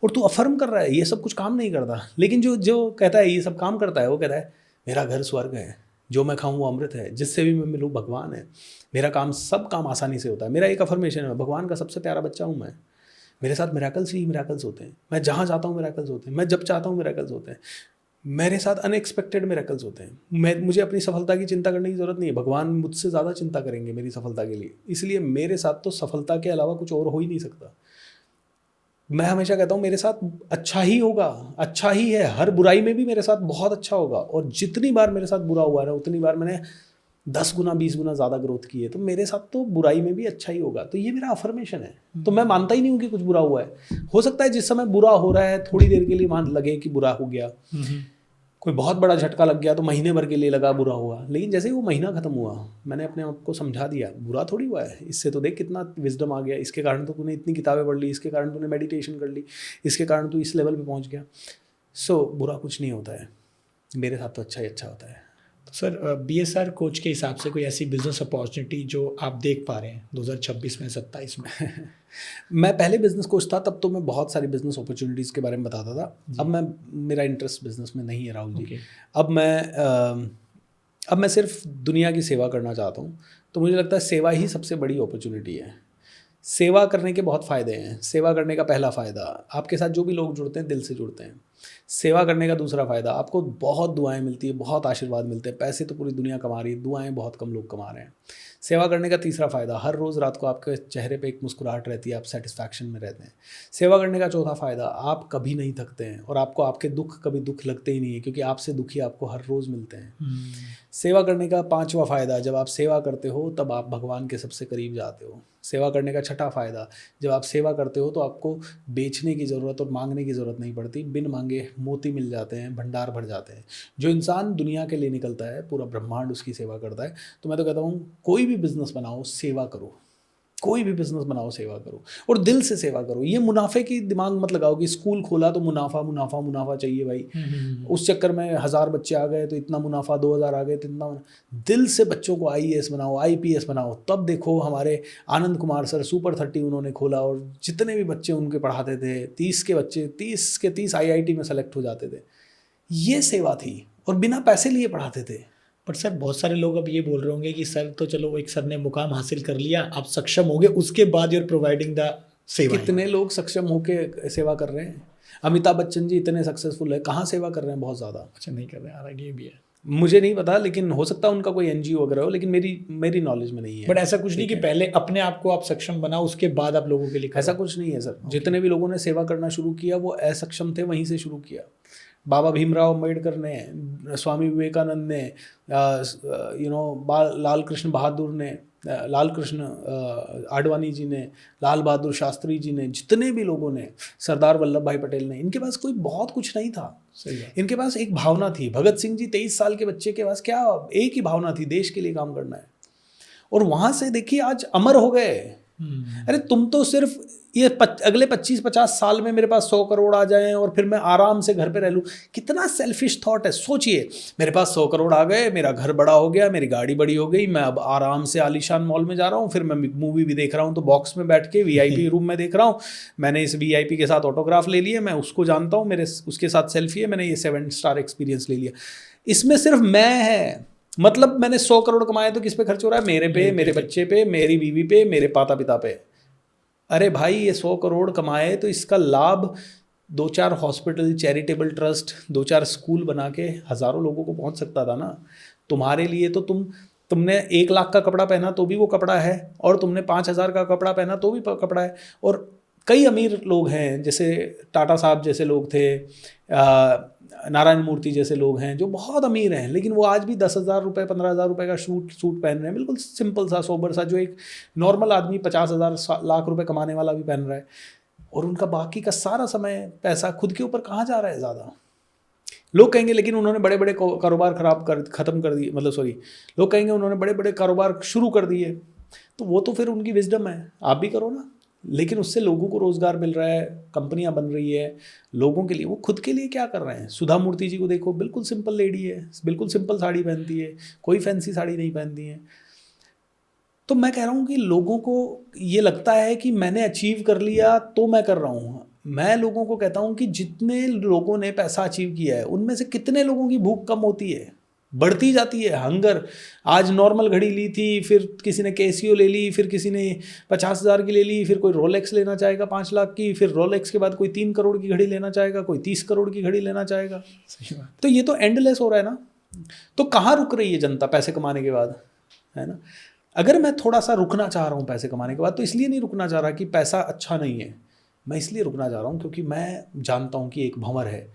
और तू अफर्म कर रहा है ये सब कुछ काम नहीं करता। लेकिन जो कहता है ये सब काम करता है, वो कहता है मेरा घर स्वर्ग है, जो मैं खाऊं वो अमृत है, जिससे भी मैं मिलूं भगवान है, मेरा काम सब काम आसानी से होता है, मेरा एक अफर्मेशन है, भगवान का सबसे प्यारा बच्चा हूं मैं, मेरे साथ मिराकल्स ही मिराकल्स होते हैं, मैं जहाँ जाता हूँ मिराकल्स होते हैं, मैं जब चाहता हूँ मिराकल्स होते हैं, मेरे साथ अनएक्सपेक्टेड मिराकल्स होते हैं। मुझे अपनी सफलता की चिंता करने की ज़रूरत नहीं है, भगवान मुझसे ज़्यादा चिंता करेंगे मेरी सफलता के लिए, इसलिए मेरे साथ तो सफलता के अलावा कुछ और हो ही नहीं सकता। मैं हमेशा कहता हूँ मेरे साथ अच्छा ही होगा, अच्छा ही है, हर बुराई में भी मेरे साथ बहुत अच्छा होगा, और जितनी बार मेरे साथ बुरा हुआ है उतनी बार मैंने 10 गुना 20 गुना ज़्यादा ग्रोथ की है, तो मेरे साथ तो बुराई में भी अच्छा ही होगा। तो ये मेरा अफर्मेशन है। तो मैं मानता ही नहीं हूँ कि कुछ बुरा हुआ है। हो सकता है जिस समय बुरा हो रहा है थोड़ी देर के लिए मान लगे कि बुरा हो गया, कोई बहुत बड़ा झटका लग गया तो महीने भर के लिए लगा बुरा हुआ, लेकिन जैसे ही वो महीना खत्म हुआ मैंने अपने आप को समझा दिया बुरा थोड़ी हुआ है, इससे तो देख कितना विजडम आ गया, इसके कारण तो तूने इतनी किताबें पढ़ ली, इसके कारण तूने मेडिटेशन कर ली, इसके कारण तू इस लेवल पे पहुंच गया। सो बुरा कुछ नहीं होता है, मेरे साथ तो अच्छा ही अच्छा होता है। तो सर BSR कोच के हिसाब से कोई ऐसी बिजनेस अपॉर्चुनिटी जो आप देख पा रहे हैं 2026 में 27 में? मैं पहले बिजनेस कोच था, तब तो मैं बहुत सारी बिजनेस अपॉर्चुनिटीज़ के बारे में बताता था। अब मेरा इंटरेस्ट बिजनेस में नहीं है राहुल जी। अब मैं सिर्फ दुनिया की सेवा करना चाहता हूँ। तो मुझे लगता है सेवा ही सबसे बड़ी अपॉर्चुनिटी है। सेवा करने के बहुत फ़ायदे हैं। सेवा करने का पहला फ़ायदा, आपके साथ जो भी लोग जुड़ते हैं दिल से जुड़ते हैं। सेवा करने का दूसरा फ़ायदा, आपको बहुत दुआएं मिलती है, बहुत आशीर्वाद मिलते हैं। पैसे तो पूरी दुनिया कमा रही है, दुआएं बहुत कम लोग कमा रहे हैं। सेवा करने का तीसरा फ़ायदा, हर रोज़ रात को आपके चेहरे पे एक मुस्कुराहट रहती है, आप सेटिस्फैक्शन में रहते हैं। सेवा करने का चौथा फ़ायदा, आप कभी नहीं थकते हैं और आपको आपके दुख कभी दुख लगते ही नहीं है, क्योंकि आपसे दुखी आपको हर रोज़ मिलते हैं। सेवा करने का पांचवा फ़ायदा, जब आप सेवा करते हो तब आप भगवान के सबसे करीब जाते हो। सेवा करने का छठा फ़ायदा, जब आप सेवा करते हो तो आपको बेचने की ज़रूरत और मांगने की ज़रूरत नहीं पड़ती, बिन मांगे मोती मिल जाते हैं, भंडार भर जाते हैं। जो इंसान दुनिया के लिए निकलता है, पूरा ब्रह्मांड उसकी सेवा करता है। तो मैं तो कहता हूँ कोई भी बिज़नेस बनाओ सेवा करो, कोई भी बिज़नेस बनाओ सेवा करो, और दिल से सेवा करो। ये मुनाफे की दिमाग मत लगाओ कि स्कूल खोला तो मुनाफा मुनाफा मुनाफा चाहिए भाई, उस चक्कर में 1000 बच्चे आ गए तो इतना मुनाफा, 2000 आ गए तो इतना। दिल से बच्चों को IAS बनाओ, IPS बनाओ। तब देखो हमारे आनंद कुमार सर सुपर 30 उन्होंने खोला, और जितने भी बच्चे उनके पढ़ाते थे, 30 के बच्चे 30 के 30 IIT में सेलेक्ट हो जाते थे। ये सेवा थी, और बिना पैसे लिए पढ़ाते थे। पर सर बहुत सारे लोग अब ये बोल रहे होंगे कि सर तो चलो एक सर ने मुकाम हासिल कर लिया, आप सक्षम हो गए, उसके बाद यूर प्रोवाइडिंग द सेवा कितने लोग सक्षम होके सेवा कर रहे हैं। अमिताभ बच्चन जी इतने सक्सेसफुल है, कहाँ सेवा कर रहे हैं? बहुत ज़्यादा। अच्छा, नहीं कर रहे हैं, हालांकि ये भी है। मुझे नहीं पता, लेकिन हो सकता है उनका कोई एनजीओ वगैरह हो, लेकिन मेरी नॉलेज में नहीं है। बट ऐसा कुछ नहीं कि पहले अपने आप को आप सक्षम बनाओ, उसके बाद आप लोगों के लिए ऐसा कुछ नहीं है सर। जितने भी लोगों ने सेवा करना शुरू किया वो असक्षम थे, वहीं से शुरू किया। बाबा भीमराव अम्बेडकर ने, स्वामी विवेकानंद ने, लाल कृष्ण बहादुर ने, लाल कृष्ण आडवाणी जी ने, लाल बहादुर शास्त्री जी ने, जितने भी लोगों ने, सरदार वल्लभ भाई पटेल ने, इनके पास कोई बहुत कुछ नहीं था। सही बात। इनके पास एक भावना थी। भगत सिंह जी 23 साल के बच्चे के पास क्या, एक ही भावना थी, देश के लिए काम करना है। और वहाँ से देखिए आज अमर हो गए। अरे तुम तो सिर्फ ये अगले 25-50 साल में मेरे पास 100 करोड़ आ जाएं और फिर मैं आराम से घर पे रह लूँ, कितना सेल्फिश थॉट है। सोचिए, मेरे पास 100 करोड़ आ गए, मेरा घर बड़ा हो गया, मेरी गाड़ी बड़ी हो गई, मैं अब आराम से आलीशान मॉल में जा रहा हूँ, फिर मैं मूवी भी देख रहा हूँ तो बॉक्स में बैठ के वीआईपी रूम में देख रहा हूँ। मैंने इस वीआईपी के साथ ऑटोग्राफ ले लिए, मैं उसको जानता हूँ, मेरे उसके साथ सेल्फी है, मैंने ये 7 स्टार एक्सपीरियंस ले लिया। इसमें सिर्फ मैं है, मतलब मैंने 100 करोड़ कमाए तो किस पे खर्च हो रहा है? मेरे पे, मेरे बच्चे पे, मेरी बीवी पे, मेरे माता पिता पे। अरे भाई, ये 100 करोड़ कमाए तो इसका लाभ 2-4 हॉस्पिटल, चैरिटेबल ट्रस्ट, 2-4 स्कूल बना के हज़ारों लोगों को पहुंच सकता था ना। तुम्हारे लिए तो तुमने 1 लाख का कपड़ा पहना तो भी वो कपड़ा है, और तुमने 5,000 का कपड़ा पहना तो भी कपड़ा है। और कई अमीर लोग हैं, जैसे टाटा साहब जैसे लोग थे, नारायण मूर्ति जैसे लोग हैं जो बहुत अमीर हैं, लेकिन वो आज भी 10,000 रुपये, 15,000 रुपये का सूट पहन रहे हैं, बिल्कुल सिंपल सा, सोबर सा, जो एक नॉर्मल आदमी 50,000 लाख रुपए कमाने वाला भी पहन रहा है। और उनका बाकी का सारा समय, पैसा खुद के ऊपर कहाँ जा रहा है ज़्यादा? लोग कहेंगे लेकिन उन्होंने बड़े बड़े कारोबार ख़त्म कर दिए, मतलब सॉरी, लोग कहेंगे उन्होंने बड़े बड़े कारोबार शुरू कर दिए, तो वो तो फिर उनकी विजडम है, आप भी करो ना। लेकिन उससे लोगों को रोज़गार मिल रहा है, कंपनियां बन रही है लोगों के लिए। वो खुद के लिए क्या कर रहे हैं? सुधा मूर्ति जी को देखो, बिल्कुल सिंपल लेडी है, बिल्कुल सिंपल साड़ी पहनती है, कोई फैंसी साड़ी नहीं पहनती है। तो मैं कह रहा हूँ कि लोगों को ये लगता है कि मैंने अचीव कर लिया तो मैं कर रहा हूँ। मैं लोगों को कहता हूँ कि जितने लोगों ने पैसा अचीव किया है उनमें से कितने लोगों की भूख कम होती है, बढ़ती जाती है, हंगर। आज नॉर्मल घड़ी ली थी, फिर किसी ने कैसियो ले ली, फिर किसी ने 50,000 की ले ली, फिर कोई रोलेक्स लेना चाहेगा 5 लाख की, फिर रोलेक्स के बाद कोई 3 करोड़ की घड़ी लेना चाहेगा, कोई 30 करोड़ की घड़ी लेना चाहेगा। तो ये तो एंडलेस हो रहा है ना। तो कहाँ रुक रही है जनता पैसे कमाने के बाद, है ना? अगर मैं थोड़ा सा रुकना चाह रहा हूँ पैसे कमाने के बाद, तो इसलिए नहीं रुकना चाह रहा कि पैसा अच्छा नहीं है, मैं इसलिए रुकना चाह रहा हूँ क्योंकि मैं जानता हूँ कि एक भंवर है,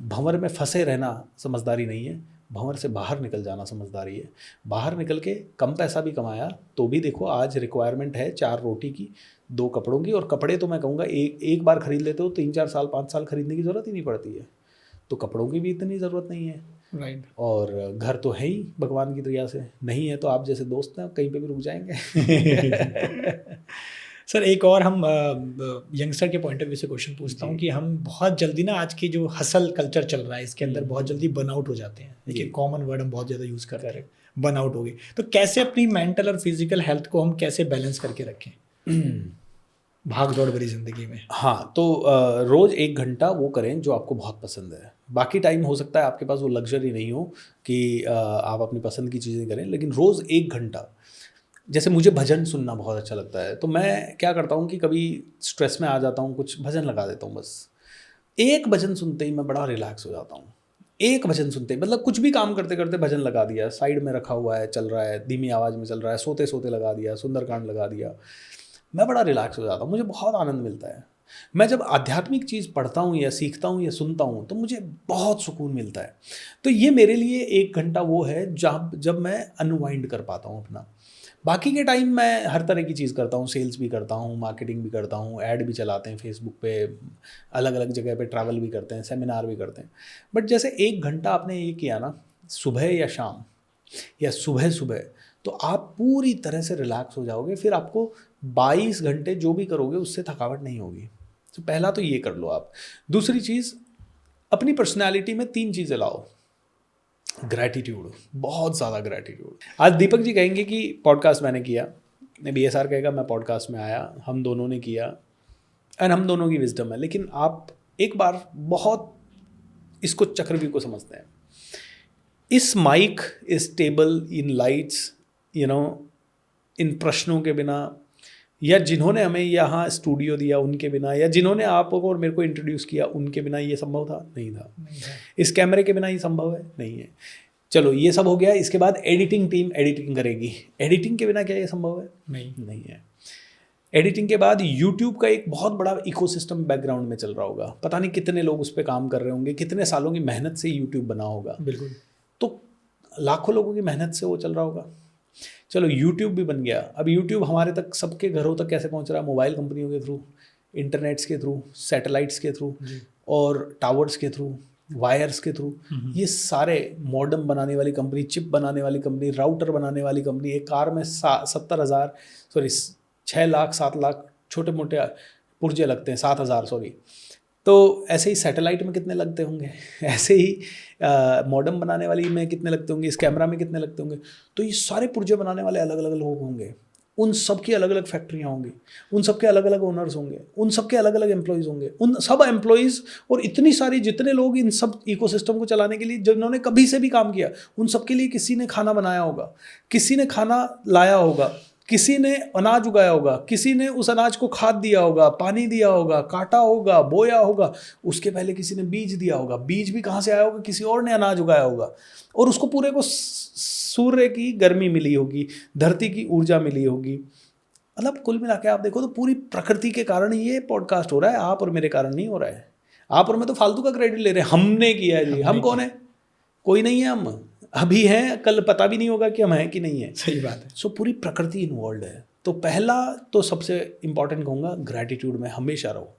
भंवर में फंसे रहना समझदारी नहीं है, भंवर से बाहर निकल जाना समझदारी है। बाहर निकल के कम पैसा भी कमाया तो भी देखो आज रिक्वायरमेंट है 4 रोटी की, 2 कपड़ों की, और कपड़े तो मैं कहूँगा एक बार खरीद लेते हो 3-4 साल 5 साल खरीदने की ज़रूरत ही नहीं पड़ती है, तो कपड़ों की भी इतनी ज़रूरत नहीं है। राइट। और घर तो है ही भगवान की दया से, नहीं है तो आप जैसे दोस्त हैं कहीं पे भी रुक जाएंगे। सर, एक और हम यंगस्टर के पॉइंट ऑफ व्यू से क्वेश्चन पूछता हूँ कि हम बहुत जल्दी ना, आज की जो हसल कल्चर चल रहा है इसके अंदर बहुत जल्दी बर्नआउट हो जाते हैं। देखिए, कॉमन वर्ड हम बहुत ज़्यादा यूज़ कर रहे हैं, बर्नआउट हो गई। तो कैसे अपनी मेंटल और फिजिकल हेल्थ को हम कैसे बैलेंस करके रखें भाग दौड़ भरी ज़िंदगी में? हाँ, तो रोज़ 1 घंटा वो करें जो आपको बहुत पसंद है। बाकी टाइम हो सकता है आपके पास वो लग्जरी नहीं हो कि आप अपनी पसंद की चीज़ें करें, लेकिन रोज़ 1 घंटा। जैसे मुझे भजन सुनना बहुत अच्छा लगता है, तो मैं क्या करता हूँ कि कभी स्ट्रेस में आ जाता हूँ, कुछ भजन लगा देता हूँ। बस एक भजन सुनते ही मैं बड़ा रिलैक्स हो जाता हूँ। एक भजन सुनते ही, मतलब कुछ भी काम करते करते भजन लगा दिया, साइड में रखा हुआ है, चल रहा है, धीमी आवाज़ में चल रहा है, सोते सोते लगा दिया, सुंदरकांड लगा दिया, मैं बड़ा रिलैक्स हो जाता हूँ, मुझे बहुत आनंद मिलता है। मैं जब आध्यात्मिक चीज़ पढ़ता हूँ या सीखता हूँ या सुनता हूँ तो मुझे बहुत सुकून मिलता है। तो ये मेरे लिए 1 घंटा वो है जब मैं अनवाइंड कर पाता हूँ अपना। बाकी के टाइम मैं हर तरह की चीज़ करता हूँ, सेल्स भी करता हूँ, मार्केटिंग भी करता हूँ, ऐड भी चलाते हैं फेसबुक पे, अलग अलग जगह पे ट्रैवल भी करते हैं, सेमिनार भी करते हैं। बट जैसे 1 घंटा आपने ये किया ना, सुबह या शाम या सुबह सुबह, तो आप पूरी तरह से रिलैक्स हो जाओगे। फिर आपको 22 घंटे जो भी करोगे उससे थकावट नहीं होगी। तो पहला तो ये कर लो आप। दूसरी चीज़, अपनी पर्सनैलिटी में 3 चीज़ें लाओ। ग्रैटिट्यूड, बहुत ज़्यादा ग्रैटिट्यूड। आज दीपक जी कहेंगे कि पॉडकास्ट मैंने किया, BSR कहेगा मैं पॉडकास्ट में आया, हम दोनों ने किया, एंड हम दोनों की विजडम है। लेकिन आप एक बार बहुत इसको चक्रव्यूह को समझते हैं। इस माइक, इस टेबल, इन लाइट्स, इन प्रश्नों के बिना, या जिन्होंने हमें यहाँ स्टूडियो दिया उनके बिना, या जिन्होंने आपको और मेरे को इंट्रोड्यूस किया उनके बिना ये संभव था? नहीं था। इस कैमरे के बिना ये संभव है? नहीं है। चलो ये सब हो गया, इसके बाद एडिटिंग टीम एडिटिंग करेगी, एडिटिंग के बिना क्या ये संभव है? नहीं है। एडिटिंग के बाद यूट्यूब का एक बहुत बड़ा इकोसिस्टम बैकग्राउंड में चल रहा होगा, पता नहीं कितने लोग उस पर काम कर रहे होंगे, कितने सालों की मेहनत से यूट्यूब बना होगा। बिल्कुल। तो लाखों लोगों की मेहनत से वो चल रहा होगा। चलो यूट्यूब भी बन गया, अब यूट्यूब हमारे तक, सबके घरों तक कैसे पहुंच रहा है? मोबाइल कंपनियों के थ्रू, इंटरनेट्स के थ्रू, सैटेलाइट्स के थ्रू और टावर्स के थ्रू, वायर्स के थ्रू। ये सारे मॉडेम बनाने वाली कंपनी, चिप बनाने वाली कंपनी, राउटर बनाने वाली कंपनी, एक कार में 6 लाख 7 लाख छोटे मोटे पुर्जे लगते हैं, 7,000 सॉरी। तो ऐसे ही सैटेलाइट में कितने लगते होंगे, ऐसे ही मॉडेम बनाने वाली में कितने लगते होंगे, इस कैमरा में कितने लगते होंगे। तो ये सारे पुर्जे बनाने वाले अलग अलग लोग होंगे, उन सब की अलग अलग फैक्ट्रियाँ होंगी, उन सब के अलग अलग ओनर्स होंगे, उन सब के अलग अलग एम्प्लॉयज़ होंगे, उन सब एम्प्लॉयज़ और इतनी सारी जितने लोग इन सब इकोसिस्टम को चलाने के लिए जिन्होंने कभी से भी काम किया, उन सब के लिए किसी ने खाना बनाया होगा, किसी ने खाना लाया होगा, किसी ने अनाज उगाया होगा, किसी ने उस अनाज को खाद दिया होगा, पानी दिया होगा, काटा होगा, बोया होगा, उसके पहले किसी ने बीज दिया होगा, बीज भी कहाँ से आया होगा? किसी और ने अनाज उगाया होगा, और उसको पूरे को सूर्य की गर्मी मिली होगी, धरती की ऊर्जा मिली होगी। मतलब कुल मिला के आप देखो तो पूरी प्रकृति के कारण ये पॉडकास्ट हो रहा है, आप और मेरे कारण नहीं हो रहा है। आप और मैं तो फालतू का क्रेडिट ले रहे हैं, हमने किया है जी। हम कौन है? कोई नहीं है। हम अभी हैं, कल पता भी नहीं होगा कि हम हैं कि नहीं है। सही बात है। सो पूरी प्रकृति इन्वॉल्व है। तो पहला तो सबसे इंपॉर्टेंट कहूँगा, ग्रैटिट्यूड में हमेशा रहो।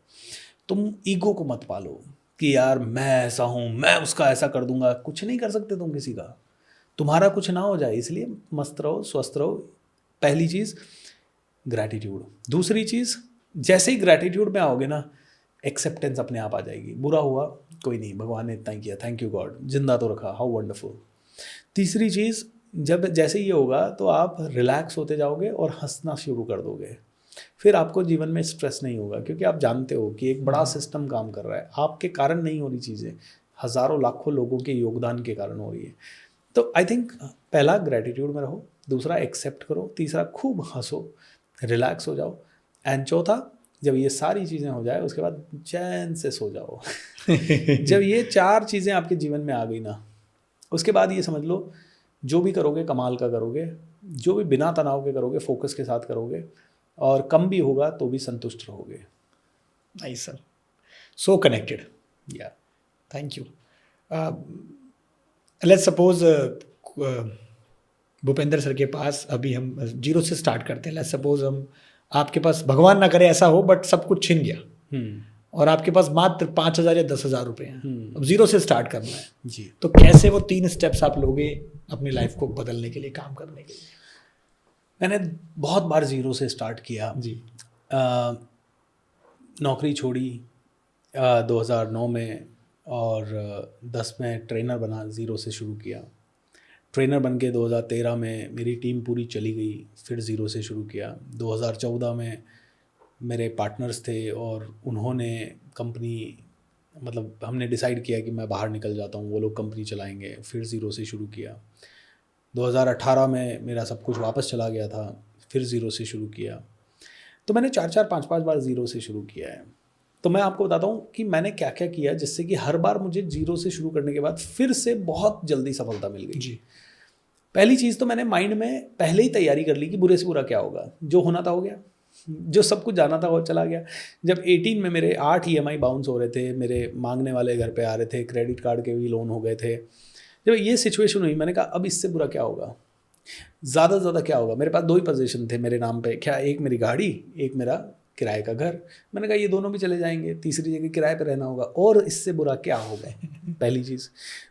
तुम ईगो को मत पालो कि यार मैं ऐसा हूँ, मैं उसका ऐसा कर दूंगा। कुछ नहीं कर सकते तुम किसी का, तुम्हारा कुछ ना हो जाए, इसलिए मस्त रहो, स्वस्थ रहो। पहली चीज़ ग्रैटिट्यूड। दूसरी चीज़, जैसे ही ग्रैटिट्यूड में आओगे ना, एक्सेप्टेंस अपने आप आ जाएगी। बुरा हुआ कोई नहीं, भगवान ने इतना ही किया, थैंक यू गॉड, जिंदा तो रखा, हाउ वंडरफुल। तीसरी चीज़, जब जैसे ये होगा तो आप रिलैक्स होते जाओगे और हंसना शुरू कर दोगे। फिर आपको जीवन में स्ट्रेस नहीं होगा, क्योंकि आप जानते हो कि एक बड़ा सिस्टम काम कर रहा है, आपके कारण नहीं हो रही चीज़ें, हज़ारों लाखों लोगों के योगदान के कारण हो रही है। तो आई थिंक पहला ग्रैटिट्यूड में रहो, दूसरा एक्सेप्ट करो, तीसरा खूब हंसो, रिलैक्स हो जाओ, एंड चौथा, जब ये सारी चीज़ें हो जाए उसके बाद चैन से सो जाओ। जब ये 4 चीज़ें आपके जीवन में आ गई ना, उसके बाद ये समझ लो जो भी करोगे कमाल का करोगे, जो भी बिना तनाव के करोगे फोकस के साथ करोगे, और कम भी होगा तो भी संतुष्ट रहोगे। Nice sir, so connected. Yeah thank you. Let's suppose Bhupendra sir के पास अभी हम जीरो से स्टार्ट करते हैं। लेट्स सपोज हम, आपके पास भगवान ना करे ऐसा हो, बट सब कुछ छिन गया और आपके पास मात्र 5,000 या 10,000 रुपये हैं, अब जीरो से स्टार्ट करना है जी, तो कैसे वो 3 स्टेप्स आप लोगे अपनी लाइफ को बदलने के लिए, काम करने के लिए? मैंने बहुत बार जीरो से स्टार्ट किया जी। नौकरी छोड़ी 2009 में, और 10 में ट्रेनर बना, ज़ीरो से शुरू किया। ट्रेनर बन के 2013 में मेरी टीम पूरी चली गई, फिर ज़ीरो से शुरू किया। 2014 में मेरे पार्टनर्स थे और उन्होंने कंपनी, मतलब हमने डिसाइड किया कि मैं बाहर निकल जाता हूँ, वो लोग कंपनी चलाएंगे, फिर ज़ीरो से शुरू किया। 2018 में मेरा सब कुछ वापस चला गया था, फिर ज़ीरो से शुरू किया। तो मैंने 4-4, 5-5 बार ज़ीरो से शुरू किया है। तो मैं आपको बताता हूँ कि मैंने क्या क्या किया, जिससे कि हर बार मुझे जीरो से शुरू करने के बाद फिर से बहुत जल्दी सफलता मिल गई। जी। पहली चीज़ तो मैंने माइंड में पहले ही तैयारी कर ली कि बुरे से बुरा क्या होगा। जो होना था हो गया, जो सब कुछ जाना था वो चला गया। जब 18 में मेरे 8 EMI बाउंस हो रहे थे, मेरे मांगने वाले घर पे आ रहे थे, क्रेडिट कार्ड के भी लोन हो गए थे, जब ये सिचुएशन हुई, मैंने कहा अब इससे बुरा क्या होगा, ज़्यादा से ज़्यादा क्या होगा। मेरे पास 2 ही पोजीशन थे मेरे नाम पे, क्या, एक मेरी गाड़ी, एक मेरा किराए का घर। मैंने कहा ये दोनों भी चले जाएंगे, तीसरी जगह किराए पे रहना होगा, और इससे बुरा क्या होगा। पहली चीज़।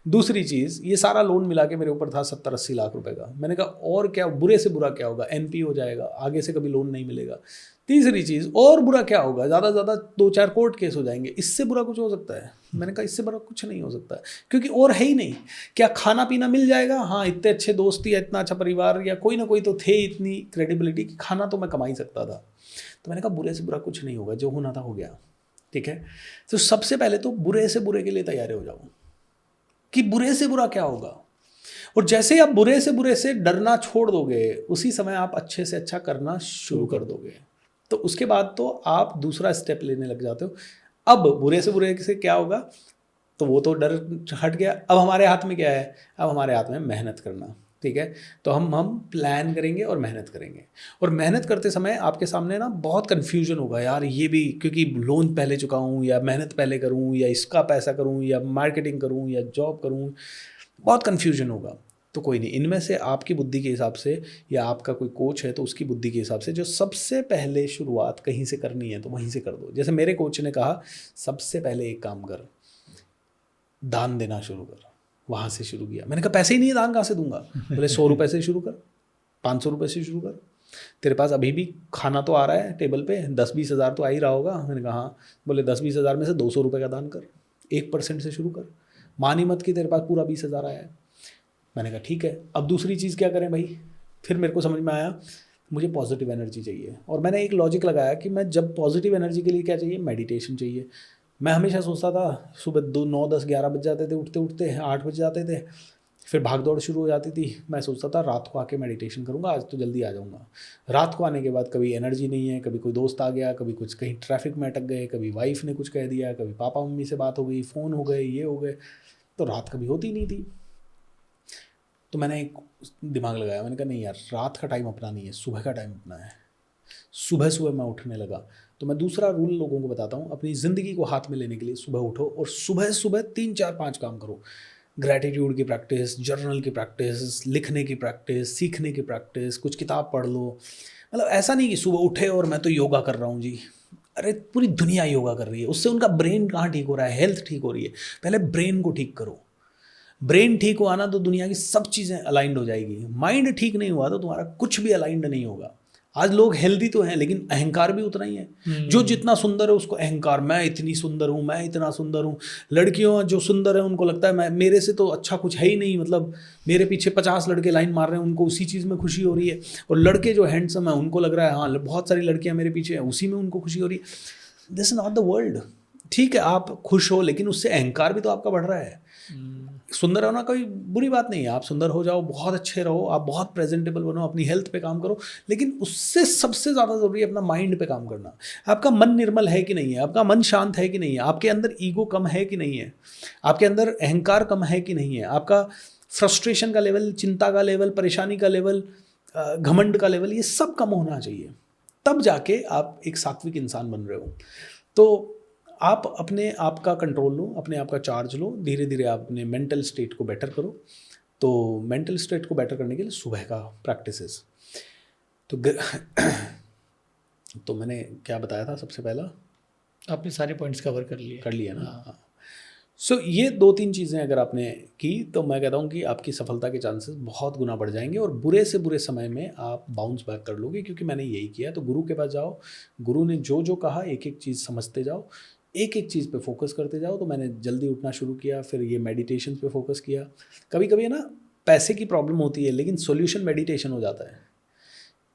दूसरी चीज़, ये सारा लोन मिला के मेरे ऊपर था 70-80 लाख रुपए का। मैंने कहा और क्या, बुरे से बुरा क्या होगा, NP हो जाएगा, आगे से कभी लोन नहीं मिलेगा। तीसरी चीज़, और बुरा क्या होगा, ज़्यादा से ज़्यादा 2-4 कोर्ट केस हो जाएंगे, इससे बुरा कुछ हो सकता है। मैंने कहा इससे बुरा कुछ नहीं हो सकता है, क्योंकि और है ही नहीं। क्या खाना पीना मिल जाएगा, हाँ, इतने अच्छे दोस्त या इतना अच्छा परिवार या कोई ना कोई तो थे, इतनी क्रेडिबिलिटी कि खाना तो मैं कमा ही सकता था। तो मैंने कहा बुरे से बुरा कुछ नहीं होगा, जो होना था हो गया, ठीक है। तो सबसे पहले तो बुरे से बुरे के लिए तैयार हो जाओ कि बुरे से बुरा क्या होगा, और जैसे ही आप बुरे से डरना छोड़ दोगे, उसी समय आप अच्छे से अच्छा करना शुरू कर दोगे। तो उसके बाद तो आप दूसरा स्टेप लेने लग जाते हो। अब बुरे से क्या होगा, तो वो तो डर हट गया। अब हमारे हाथ में क्या है, अब हमारे हाथ में मेहनत करना, ठीक है। तो हम प्लान करेंगे और मेहनत करेंगे, और मेहनत करते समय आपके सामने ना बहुत कन्फ्यूजन होगा, यार ये भी क्योंकि लोन पहले चुका हूँ, या मेहनत पहले करूँ, या इसका पैसा करूँ, या मार्केटिंग करूँ, या जॉब करूँ, बहुत कन्फ्यूजन होगा। तो कोई नहीं, इनमें से आपकी बुद्धि के हिसाब से, या आपका कोई कोच है तो उसकी बुद्धि के हिसाब से जो सबसे पहले शुरुआत कहीं से करनी है तो वहीं से कर दो। जैसे मेरे कोच ने कहा, सबसे पहले एक काम कर, दान देना शुरू कर। वहाँ से शुरू किया। मैंने कहा पैसे ही नहीं है, दान कहाँ से दूंगा? बोले 100 रुपये से शुरू कर, 500 रुपये से शुरू कर, तेरे पास अभी भी खाना तो आ रहा है टेबल पे, 10-20 हज़ार तो आ ही रहा होगा। मैंने कहा हाँ। बोले 10-20 हज़ार में से 200 रुपये का दान कर, 1% से शुरू कर, मान ही मत कि तेरे पास पूरा 20 हज़ार आया है। मैंने कहा ठीक है, अब दूसरी चीज़ क्या करें भाई? फिर मेरे को समझ में आया, मुझे पॉजिटिव एनर्जी चाहिए, और मैंने एक लॉजिक लगाया कि मैं जब पॉजिटिव एनर्जी के लिए क्या चाहिए, मेडिटेशन चाहिए। मैं हमेशा सोचता था सुबह 2, 9, 10, 11 बज जाते थे, उठते उठते 8 बज जाते थे, फिर भाग दौड़ शुरू हो जाती थी। मैं सोचता था रात को आके मेडिटेशन करूँगा, आज तो जल्दी आ जाऊँगा। रात को आने के बाद कभी एनर्जी नहीं है, कभी कोई दोस्त आ गया, कभी कुछ कहीं ट्रैफिक में अटक गए, कभी वाइफ ने कुछ कह दिया, कभी पापा मम्मी से बात हो गई, फ़ोन हो गए, ये हो गए, तो रात कभी होती नहीं थी। तो मैंने एक दिमाग लगाया, मैंने कहा नहीं यार, रात का टाइम अपना नहीं है, सुबह का टाइम अपना है। सुबह सुबह मैं उठने लगा। तो मैं दूसरा रूल लोगों को बताता हूँ, अपनी ज़िंदगी को हाथ में लेने के लिए सुबह उठो, और सुबह सुबह 3, 4, 5 काम करो। ग्रैटिट्यूड की प्रैक्टिस, जर्नल की प्रैक्टिस, लिखने की प्रैक्टिस, सीखने की प्रैक्टिस, कुछ किताब पढ़ लो। मतलब ऐसा नहीं कि सुबह उठे और मैं तो योगा कर रहा हूँ जी। अरे पूरी दुनिया योगा कर रही है, उससे उनका ब्रेन कहाँ ठीक हो रहा है, हेल्थ ठीक हो रही है। पहले ब्रेन को ठीक करो। ब्रेन ठीक हुआ ना तो दुनिया की सब चीज़ें अलाइंड हो जाएगी। माइंड ठीक नहीं हुआ तो तुम्हारा कुछ भी अलाइंड नहीं होगा। आज लोग हेल्दी तो हैं, लेकिन अहंकार भी उतना ही है। जो जितना सुंदर है उसको अहंकार, मैं इतनी सुंदर हूँ, मैं इतना सुंदर हूँ। लड़कियों जो सुंदर है उनको लगता है मैं, मेरे से तो अच्छा कुछ है ही नहीं, मतलब मेरे पीछे 50 लड़के लाइन मार रहे हैं, उनको उसी चीज़ में खुशी हो रही है। और लड़के जो हैंडसम है उनको लग रहा है हाँ बहुत सारी लड़कियाँ मेरे पीछे हैं, उसी में उनको खुशी हो रही है। This is not the world. ठीक है आप खुश हो, लेकिन उससे अहंकार भी तो आपका बढ़ रहा है। सुंदर होना कोई बुरी बात नहीं है, आप सुंदर हो जाओ, बहुत अच्छे रहो, आप बहुत प्रेजेंटेबल बनो, अपनी हेल्थ पे काम करो, लेकिन उससे सबसे ज़्यादा ज़रूरी है अपना माइंड पे काम करना। आपका मन निर्मल है कि नहीं है, आपका मन शांत है कि नहीं है, आपके अंदर ईगो कम है कि नहीं है, आपके अंदर अहंकार कम है कि नहीं है, आपका फ्रस्ट्रेशन का लेवल, चिंता का लेवल, परेशानी का लेवल, घमंड का लेवल, ये सब कम होना चाहिए। तब जाके आप एक सात्विक इंसान बन रहे हो। तो आप अपने आप का कंट्रोल लो, अपने आप का चार्ज लो, धीरे धीरे आप अपने मेंटल स्टेट को बेटर करो। तो मेंटल स्टेट को बेटर करने के लिए सुबह का प्रैक्टिसेस। तो मैंने क्या बताया था सबसे पहला, आपने सारे पॉइंट्स कवर कर लिए ना। हाँ। सो ये 2-3 चीज़ें अगर आपने की तो मैं कहता हूँ कि आपकी सफलता के चांसेस बहुत गुना बढ़ जाएंगे, और बुरे से बुरे समय में आप बाउंस बैक कर लोगे, क्योंकि मैंने यही किया। तो गुरु के पास जाओ, गुरु ने जो जो कहा एक एक चीज़ समझते जाओ, एक एक चीज़ पे फोकस करते जाओ। तो मैंने जल्दी उठना शुरू किया, फिर ये मेडिटेशन पे फोकस किया। कभी कभी है ना पैसे की प्रॉब्लम होती है, लेकिन सॉल्यूशन मेडिटेशन हो जाता है।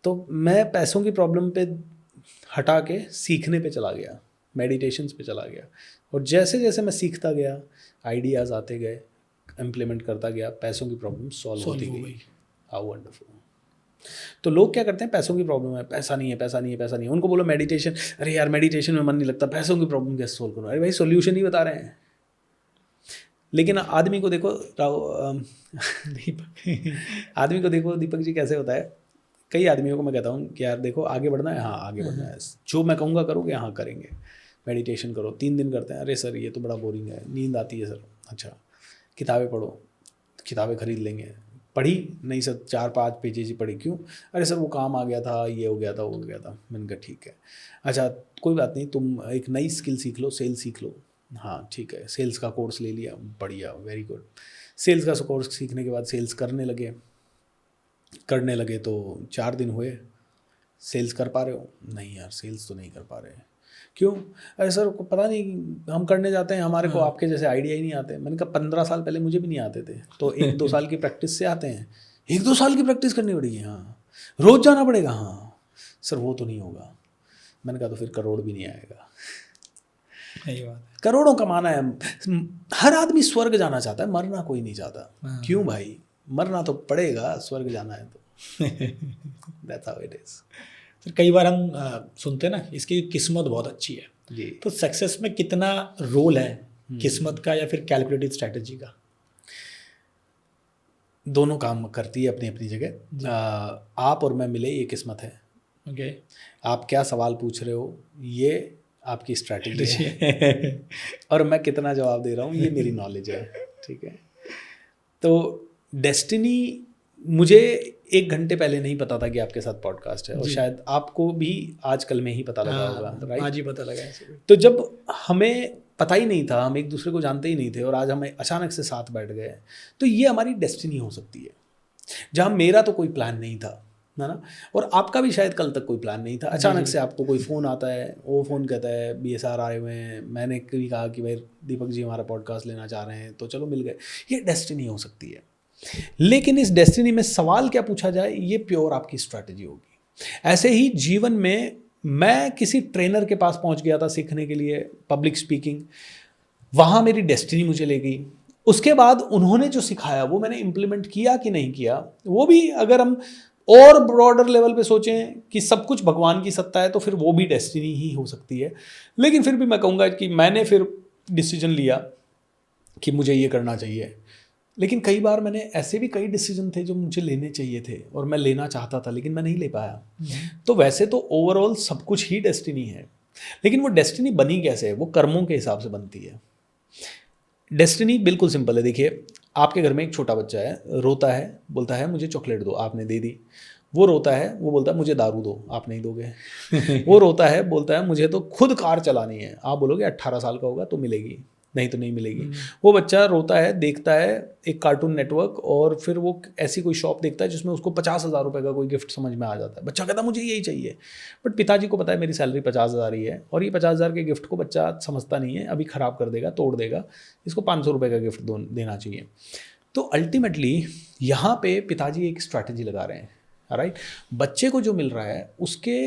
तो मैं पैसों की प्रॉब्लम पे हटा के सीखने पे चला गया, मेडिटेशंस पे चला गया, और जैसे जैसे मैं सीखता गया, आइडियाज़ आते गए, इम्प्लीमेंट करता गया, पैसों की प्रॉब्लम सॉल्व होती गई। How wonderful. तो लोग क्या करते हैं, पैसों की प्रॉब्लम है, पैसा नहीं है, पैसा नहीं है, पैसा नहीं है। उनको बोलो मेडिटेशन, अरे यार मेडिटेशन में मन नहीं लगता, पैसों की प्रॉब्लम कैसे सोल्व करूँ? अरे भाई सॉल्यूशन ही बता रहे हैं। लेकिन आदमी को देखो आदमी को देखो दीपक जी कैसे होता है। कई आदमियों को मैं कहता हूँ कि यार देखो आगे बढ़ना है, हाँ आगे बढ़ना है, जो मैं कहूँगा करोगे, हाँ करेंगे। मेडिटेशन करो, 3 दिन करते हैं, अरे सर ये तो बड़ा बोरिंग है, नींद आती है सर। अच्छा किताबें पढ़ो, किताबें खरीद लेंगे। पढ़ी नहीं सर, 4-5 पेजेज ही पढ़ी। क्यों? अरे सर वो काम आ गया था, ये हो गया था, वो हो गया था। मैंने कहा ठीक है, अच्छा कोई बात नहीं, तुम एक नई स्किल सीख लो, सेल्स सीख लो। हाँ ठीक है, सेल्स का कोर्स ले लिया, बढ़िया, वेरी गुड। सेल्स का कोर्स सीखने के बाद सेल्स करने लगे तो 4 दिन हुए, सेल्स कर पा रहे हो? नहीं यार सेल्स तो नहीं कर पा रहे। क्यों? अरे सर को पता नहीं, हम करने जाते हैं, हमारे को आपके जैसे आइडिया ही नहीं आते। मैंने कहा 15 साल पहले मुझे भी नहीं आते थे, तो 1-2 साल की प्रैक्टिस से आते हैं। 1-2 साल की प्रैक्टिस करनी पड़ेगी? हाँ। रोज़ जाना पड़ेगा? हाँ। सर वो तो नहीं होगा। मैंने कहा तो फिर करोड़ भी नहीं आएगा। सही बात है। करोड़ों कमाना है, हर आदमी स्वर्ग जाना चाहता है, मरना कोई नहीं चाहता। क्यों भाई? मरना तो पड़ेगा, स्वर्ग जाना है तो। That's how it is. फिर कई बार हम सुनते हैं ना इसकी किस्मत बहुत अच्छी है, जी। तो सक्सेस में कितना रोल है किस्मत का या फिर कैलकुलेटेड स्ट्रैटेजी का? दोनों काम करती है अपनी अपनी जगह। आप और मैं मिले ये किस्मत है। ओके। आप क्या सवाल पूछ रहे हो ये आपकी स्ट्रैटेजी है और मैं कितना जवाब दे रहा हूँ ये मेरी नॉलेज है, ठीक है। तो डेस्टिनी मुझे 1 घंटे पहले नहीं पता था कि आपके साथ पॉडकास्ट है, और शायद आपको भी आजकल में ही पता लगा होगा, राइट? आज ही पता लगा है। तो जब हमें पता ही नहीं था, हम एक दूसरे को जानते ही नहीं थे, और आज हमें अचानक से साथ बैठ गए, तो ये हमारी डेस्टिनी हो सकती है। जहाँ मेरा तो कोई प्लान नहीं था, है ना, और आपका भी शायद कल तक कोई प्लान नहीं था, अचानक से आपको कोई फ़ोन आता है, वो फ़ोन कहता है BSR आए हुए हैं, मैंने भी कहा कि भाई दीपक जी हमारा पॉडकास्ट लेना चाह रहे हैं, तो चलो मिल गए। ये डेस्टिनी हो सकती है। लेकिन इस डेस्टिनी में सवाल क्या पूछा जाए, ये प्योर आपकी स्ट्रैटेजी होगी। ऐसे ही जीवन में मैं किसी ट्रेनर के पास पहुंच गया था सीखने के लिए पब्लिक स्पीकिंग, वहाँ मेरी डेस्टिनी मुझे ले गई। उसके बाद उन्होंने जो सिखाया वो मैंने इम्प्लीमेंट किया कि नहीं किया, वो भी अगर हम और ब्रॉडर लेवल पे सोचें कि सब कुछ भगवान की सत्ता है, तो फिर वो भी डेस्टिनी ही हो सकती है। लेकिन फिर भी मैं कहूँगा कि मैंने फिर डिसीजन लिया कि मुझे ये करना चाहिए। लेकिन कई बार मैंने ऐसे भी कई डिसीजन थे जो मुझे लेने चाहिए थे और मैं लेना चाहता था, लेकिन मैं नहीं ले पाया। तो वैसे तो ओवरऑल सब कुछ ही डेस्टिनी है, लेकिन वो डेस्टिनी बनी कैसे है? वो कर्मों के हिसाब से बनती है। डेस्टिनी बिल्कुल सिंपल है। देखिए, आपके घर में एक छोटा बच्चा है, रोता है, बोलता है मुझे चॉकलेट दो, आपने दे दी। वो रोता है, वो बोलता है मुझे दारू दो, आप नहीं दोगे। वो रोता है, बोलता है मुझे तो खुद कार चलानी है, आप बोलोगे 18 साल का होगा तो मिलेगी, नहीं तो नहीं मिलेगी। वो बच्चा रोता है, देखता है एक कार्टून नेटवर्क, और फिर वो ऐसी कोई शॉप देखता है जिसमें उसको 50,000 रुपये का कोई गिफ्ट समझ में आ जाता है। बच्चा कहता है मुझे यही चाहिए, बट पिताजी को पता है मेरी सैलरी 50,000 ही है, और ये 50,000 के गिफ्ट को बच्चा समझता नहीं है, अभी ख़राब कर देगा, तोड़ देगा, इसको 500 रुपये का गिफ्ट देना चाहिए। तो अल्टीमेटली यहाँ पे पिताजी एक स्ट्रैटेजी लगा रहे हैं, राइट। बच्चे को जो मिल रहा है उसके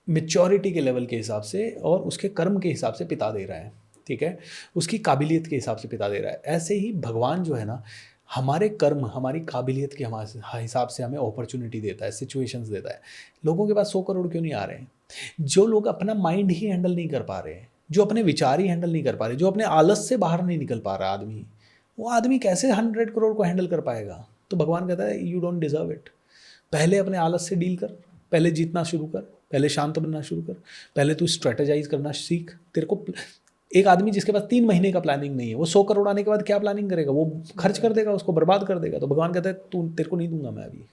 मैच्योरिटी के लेवल के हिसाब से और उसके कर्म के हिसाब से पिता दे रहा है, ठीक है, उसकी काबिलियत के हिसाब से पिता दे रहा है। ऐसे ही भगवान जो है ना, हमारे कर्म, हमारी काबिलियत के हिसाब से हमें अपॉर्चुनिटी देता है, सिचुएशंस देता है। लोगों के पास 100 करोड़ क्यों नहीं आ रहे हैं? जो लोग अपना माइंड ही हैंडल नहीं कर पा रहे हैं, जो अपने विचार ही हैंडल नहीं कर पा रहे, जो अपने आलस से बाहर नहीं निकल पा रहा आदमी, वो आदमी कैसे 100 करोड़ को हैंडल कर पाएगा? तो भगवान कहता है यू डोंट डिजर्व इट। पहले अपने आलस से डील कर, पहले जीतना शुरू कर, पहले शांत बनना शुरू कर, पहले तू स्ट्रेटेजाइज करना सीख। तेरे को एक आदमी जिसके पास 3 महीने का प्लानिंग नहीं है, वो 100 करोड़ आने के बाद क्या प्लानिंग करेगा? वो खर्च कर देगा, उसको बर्बाद कर देगा। तो भगवान कहता है तू, तेरे को नहीं दूंगा मैं अभी,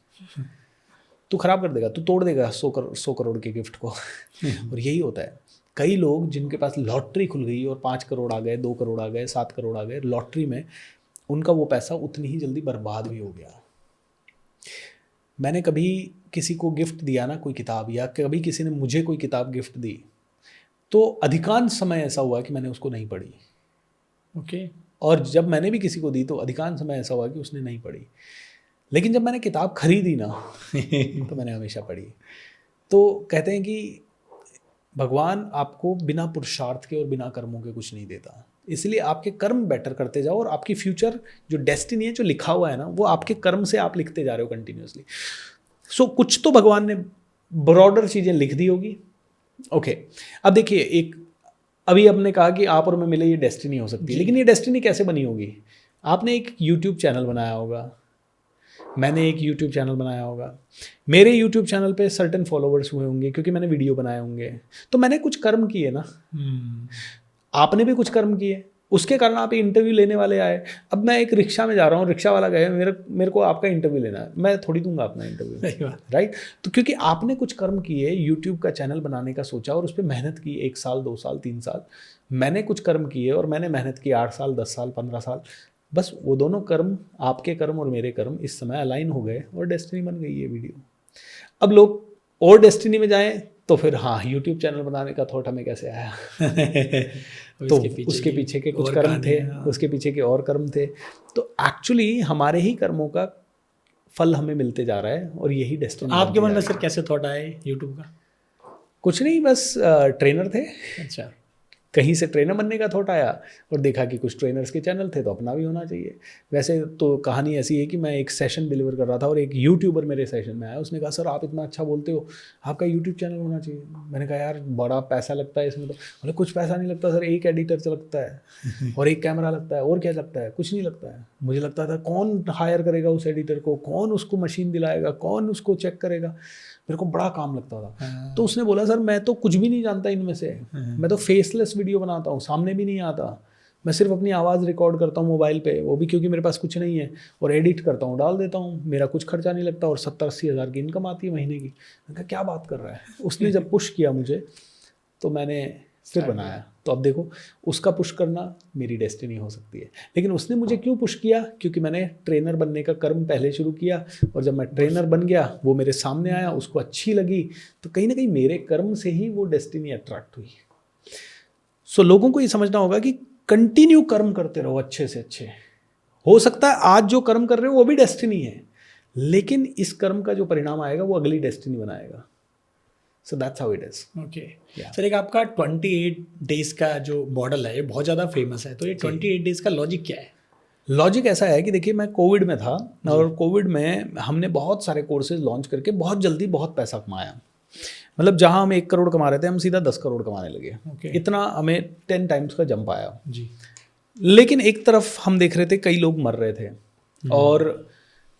तू खराब कर देगा, तू तोड़ देगा 100 करोड़ के गिफ्ट को। और यही होता है, कई लोग जिनके पास लॉटरी खुल गई और 5 करोड़ आ गए, 2 करोड़ आ गए, 7 करोड़ आ गए लॉटरी में, उनका वो पैसा उतनी ही जल्दी बर्बाद भी हो गया। मैंने कभी किसी को गिफ्ट दिया ना कोई किताब, या कभी किसी ने मुझे कोई किताब गिफ्ट दी, तो अधिकांश समय ऐसा हुआ कि मैंने उसको नहीं पढ़ी। ओके। और जब मैंने भी किसी को दी तो अधिकांश समय ऐसा हुआ कि उसने नहीं पढ़ी। लेकिन जब मैंने किताब खरीदी ना तो मैंने हमेशा पढ़ी। तो कहते हैं कि भगवान आपको बिना पुरुषार्थ के और बिना कर्मों के कुछ नहीं देता, इसलिए आपके कर्म बेटर करते जाओ, और आपकी फ्यूचर जो डेस्टिनी है, जो लिखा हुआ है ना, वो आपके कर्म से आप लिखते जा रहे हो कंटिन्यूसली। सो कुछ तो भगवान ने ब्रॉडर चीज़ें लिख दी होगी। ओके, अब देखिए, एक अभी हमने कहा कि आप और मैं मिले, ये डेस्टिनी हो सकती है, लेकिन ये डेस्टिनी कैसे बनी होगी? आपने एक यूट्यूब चैनल बनाया होगा, मैंने एक यूट्यूब चैनल बनाया होगा, मेरे यूट्यूब चैनल पे सर्टेन फॉलोवर्स हुए होंगे क्योंकि मैंने वीडियो बनाए होंगे, तो मैंने कुछ कर्म किए ना, आपने भी कुछ कर्म किए, उसके कारण आप इंटरव्यू लेने वाले आए। अब मैं एक रिक्शा में जा रहा हूँ, रिक्शा वाला गया, मेरे को आपका इंटरव्यू लेना है, मैं थोड़ी दूंगा अपना इंटरव्यू, राइट। तो क्योंकि आपने कुछ कर्म किए, यूट्यूब का चैनल बनाने का सोचा और उस पर मेहनत की, 1 साल 2 साल 3 साल, मैंने कुछ कर्म किए और मैंने मेहनत की 8 साल 10 साल 15 साल, बस वो दोनों कर्म, आपके कर्म और मेरे कर्म इस समय अलाइन हो गए और डेस्टिनी बन गई ये वीडियो। अब लोग और डेस्टिनी में जाएं तो फिर हाँ, यूट्यूब चैनल बनाने का थॉट हमें कैसे आया? तो उसके पीछे के कुछ कर्म थे, उसके पीछे के और कर्म थे। तो एक्चुअली हमारे ही कर्मों का फल हमें मिलते जा रहा है और यही डेस्टिनी। आपके मन में सर कैसे थॉट आए यूट्यूब का? कुछ नहीं, बस ट्रेनर थे। अच्छा। कहीं से ट्रेनर बनने का थॉट आया और देखा कि कुछ ट्रेनर्स के चैनल थे तो अपना भी होना चाहिए। वैसे तो कहानी ऐसी है कि मैं एक सेशन डिलीवर कर रहा था और एक यूट्यूबर मेरे सेशन में आया, उसने कहा सर आप इतना अच्छा बोलते हो, आपका यूट्यूब चैनल होना चाहिए। मैंने कहा यार बड़ा पैसा लगता है इसमें, तो बोले कुछ पैसा नहीं लगता सर, एक एडिटर लगता है और एक कैमरा लगता है, और क्या लगता है, कुछ नहीं लगता है। मुझे लगता था कौन हायर करेगा उस एडिटर को, कौन उसको मशीन दिलाएगा, कौन उसको चेक करेगा, मेरे को बड़ा काम लगता था। तो उसने बोला सर मैं तो कुछ भी नहीं जानता इनमें से, मैं तो फेसलेस वीडियो बनाता हूँ, सामने भी नहीं आता, मैं सिर्फ अपनी आवाज़ रिकॉर्ड करता हूँ मोबाइल पे, वो भी क्योंकि मेरे पास कुछ नहीं है, और एडिट करता हूँ डाल देता हूँ, मेरा कुछ खर्चा नहीं लगता और 70-80 हज़ार की इनकम आती है महीने की। मैंने कहा क्या बात कर रहा है। उसने जब पुश किया मुझे तो मैंने फिर बनाया। तो अब देखो उसका पुश करना मेरी डेस्टिनी हो सकती है, लेकिन उसने मुझे क्यों पुश किया, क्योंकि मैंने ट्रेनर बनने का कर्म पहले शुरू किया, और जब मैं ट्रेनर बन गया वो मेरे सामने आया, उसको अच्छी लगी, तो कहीं ना कहीं मेरे कर्म से ही वो डेस्टिनी अट्रैक्ट हुई। सो लोगों को ये समझना होगा कि कंटिन्यू कर्म करते रहो अच्छे से अच्छे। हो सकता है आज जो कर्म कर रहे हो वो भी डेस्टिनी है, लेकिन इस कर्म का जो परिणाम आएगा वो अगली डेस्टिनी बनाएगा। So that's how it is. Okay sir, एक आपका 28 डेज का जो मॉडल है ये बहुत ज़्यादा फेमस है, तो ये 28 डेज का लॉजिक क्या है? लॉजिक ऐसा है कि देखिए मैं कोविड में था, और कोविड में हमने बहुत सारे कोर्सेज लॉन्च करके बहुत जल्दी बहुत पैसा कमाया। मतलब जहां हम 1 करोड़ कमा रहे थे हम सीधा 10 करोड़ कमाने लगे। इतना हमें 10 टाइम्स का जंप आया जी। लेकिन एक तरफ हम देख रहे थे कई लोग मर रहे थे, और